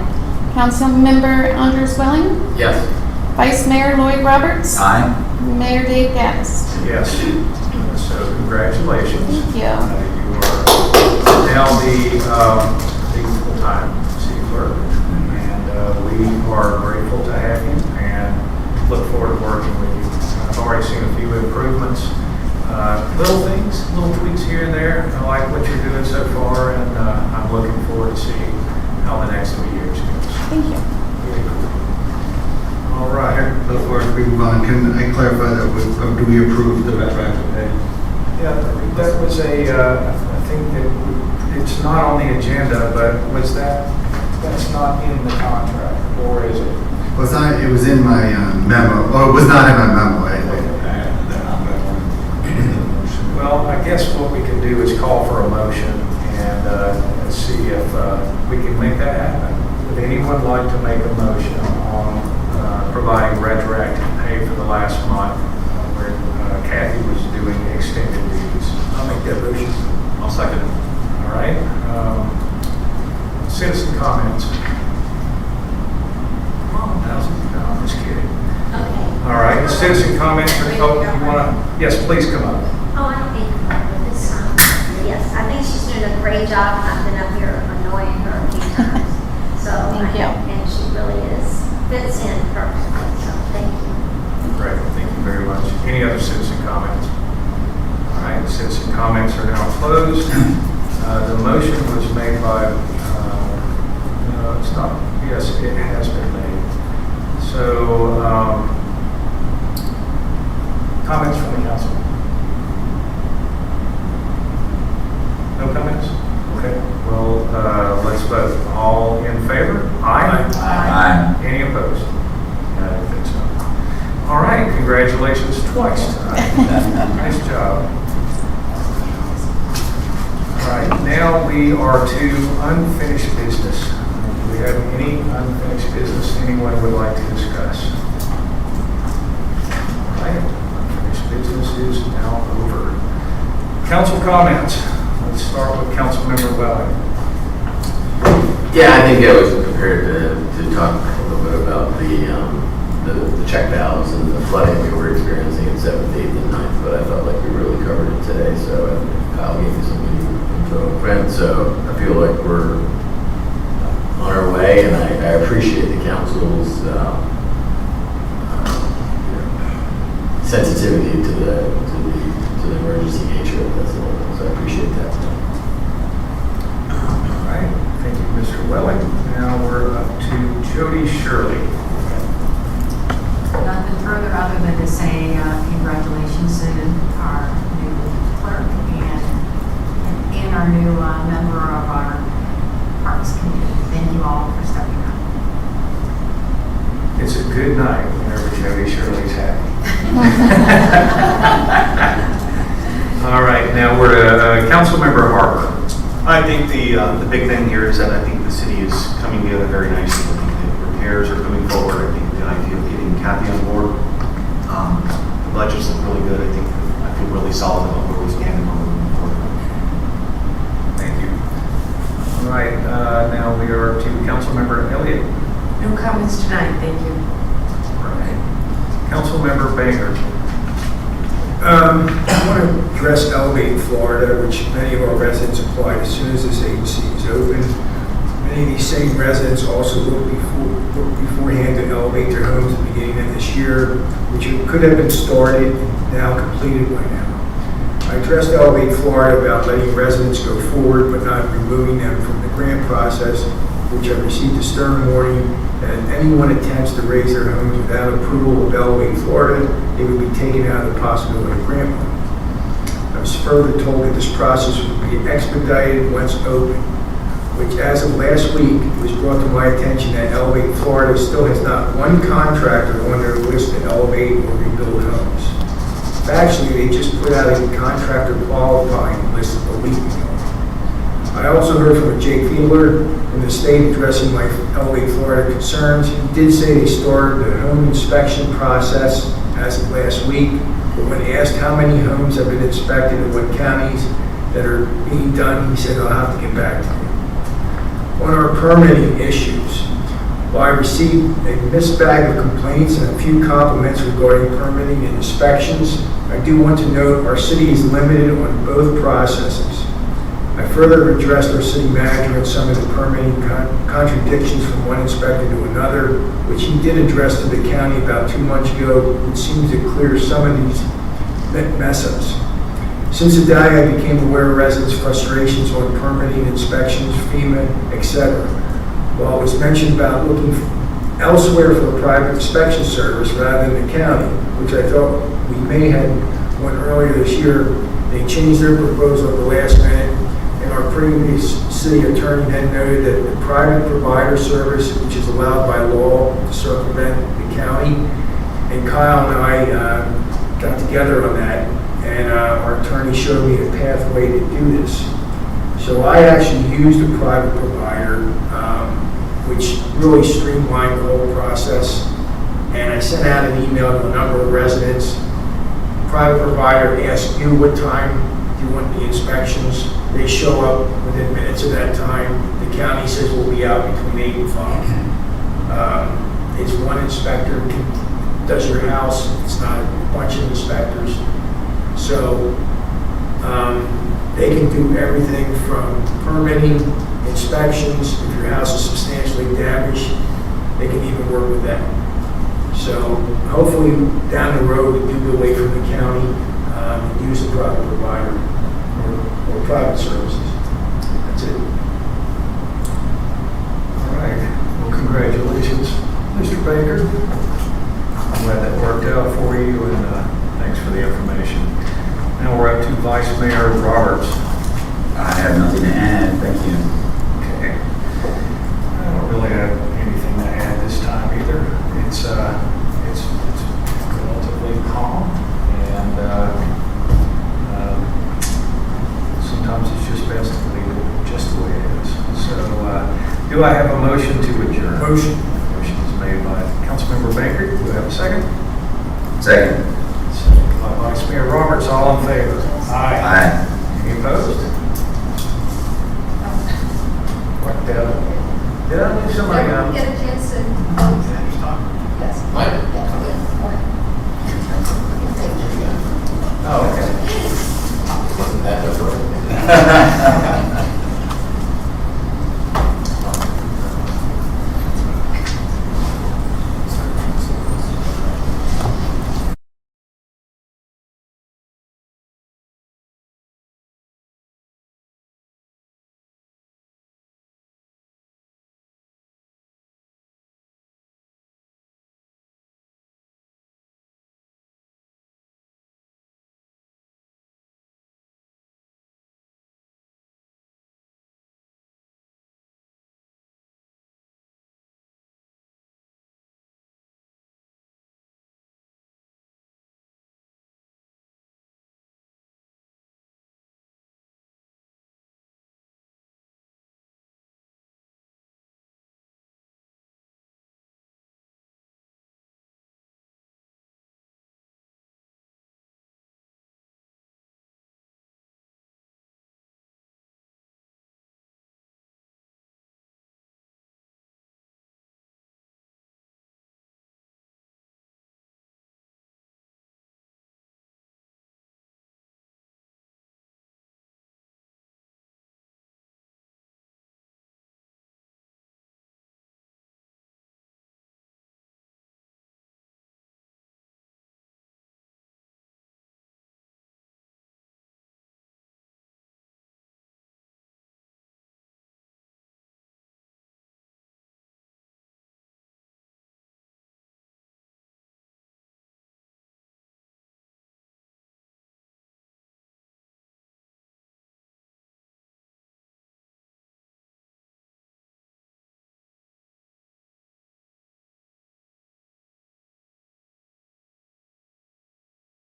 Councilmember Anders Welling. Yes. Vice Mayor Lloyd Roberts. Aye. Mayor Dave Gaddis. Yes. So congratulations. Thank you. You are now the full-time city clerk, and we are grateful to have you and look forward to working with you. I've already seen a few improvements, little things, little tweaks here and there. I like what you're doing so far, and I'm looking forward to seeing how the next 3 years goes. Thank you. Very cool. All right. Before we move on, can I clarify that do we approve the retroactive pay? Yeah, that was I think that it's not on the agenda, but that's not in the contract, or is it? Well, it's not, it was in my memo. Oh, it was not in my memo. Well, I guess what we can do is call for a motion and see if we can make that happen. Would anyone like to make a motion on providing retroactive pay for the last month where Kathy was doing extended duties? I'll make that motion. I'll second it. All right. Citizen comments. No, I'm just kidding. Okay. All right, citizen comments. Oh, you want to? Yes, please come up. Oh, I don't need to come up with this. Yes, I think she's doing a great job. I've been up here annoying her a few times. So, Thank you. And she really fits in perfectly. So, thank you. Great, thank you very much. Any other citizen comments? All right, citizen comments are now closed. The motion was made by, no, it's not, yes, it has been made. So, comments from the council? No comments? Okay, well, let's vote. All in favor? Aye. Aye. Any opposed? I don't think so. All right, congratulations twice tonight. Nice job. All right, now we are to unfinished business. Do we have any unfinished business anyone would like to discuss? All right, unfinished business is now over. Council comments. Let's start with Councilmember Welling. Yeah, I think I was prepared to talk a little bit about the check valves and the flooding we were experiencing in 7th, 8th, and 9th, but I felt like we really covered it today, so Kyle gave me some good info in print, so I feel like we're on our way, and I appreciate the council's sensitivity to the emergency nature of this, so I appreciate that. All right, thank you, Mr. Welling. Now we're up to Jody Shirley. Nothing further other than to say congratulations to our new clerk and our new member of our Parks Committee. Thank you all for stepping up. It's a good night whenever Jody Shirley's happy. All right, now we're to Councilmember Harper. I think the big thing here is that I think the city is coming together very nicely. I think the repairs are moving forward. I think the idea of getting Kathy on board, the budgets look really good. I feel really solid about where we stand and where we're moving forward. Thank you. All right, now we are to Councilmember Elliott. No comments tonight, thank you. All right. Councilmember Baker. I want to address Elevate Florida, which many of our residents applied as soon as this agency is open. Many of these same residents also looked beforehand to elevate their homes at the beginning of this year, which could have been started and now completed by now. I addressed Elevate Florida about letting residents go forward but not removing them from the grant process, which I received a stern warning that if anyone attempts to raise their homes without approval of Elevate Florida, they would be taken out of the possibility of grant money. I was further told that this process would be expedited once open, which as of last week, it was brought to my attention that Elevate Florida still has not one contractor on their list to elevate or rebuild homes. Actually, they just put out a contractor qualifying list a week ago. I also heard from Jake Fiedler in the state addressing my Elevate Florida concerns. He did say they started the home inspection process as of last week, but when asked how many homes have been inspected and what counties that are being done, he said, I'll have to get back to you. On our permitting issues, while I received a mixed bag of complaints and a few compliments regarding permitting and inspections, I do want to note our city is limited on both processes. I further addressed our city manager on some of the permitting contradictions from one inspector to another, which he did address to the county about 2 months ago, which seems to clear some of these mess-ups. Since the day I became aware of residents' frustrations on permitting, inspections, FEMA, etc., while it was mentioned about looking elsewhere for a private inspection service rather than the county, which I thought we may have one earlier this year, they changed their proposal at the last minute. And our previous city attorney then noted that the private provider service, which is allowed by law to circumvent the county, and Kyle and I got together on that, and our attorney showed me a pathway to do this. So I actually used a private provider, which really streamlined the whole process, and I sent out an email to a number of residents. Private provider asked you what time do you want the inspections. They show up within minutes of that time. The county says we'll be out between 8 and 5. It's one inspector does your house. It's not a bunch of inspectors. So they can do everything from permitting, inspections. If your house is substantially damaged, they can even work with that. So hopefully down the road we do go away from the county and use a private provider or private services. That's it. All right. Well, congratulations, Mr. Baker. I'm glad that worked out for you, and thanks for the information. Now we're up to Vice Mayor Roberts. I have nothing to add, thank you. Okay. I don't really have anything to add this time either. It's relatively calm, and sometimes it's just best to leave it just the way it is. So, do I have a motion to adjourn? Motion. Motion is made by Councilmember Baker. Do I have a second? Second. Second by Vice Mayor Roberts. All in favor? Aye. Any opposed? Worked out. Did I leave somebody Everyone out? get a chance to vote? Yes. Mike?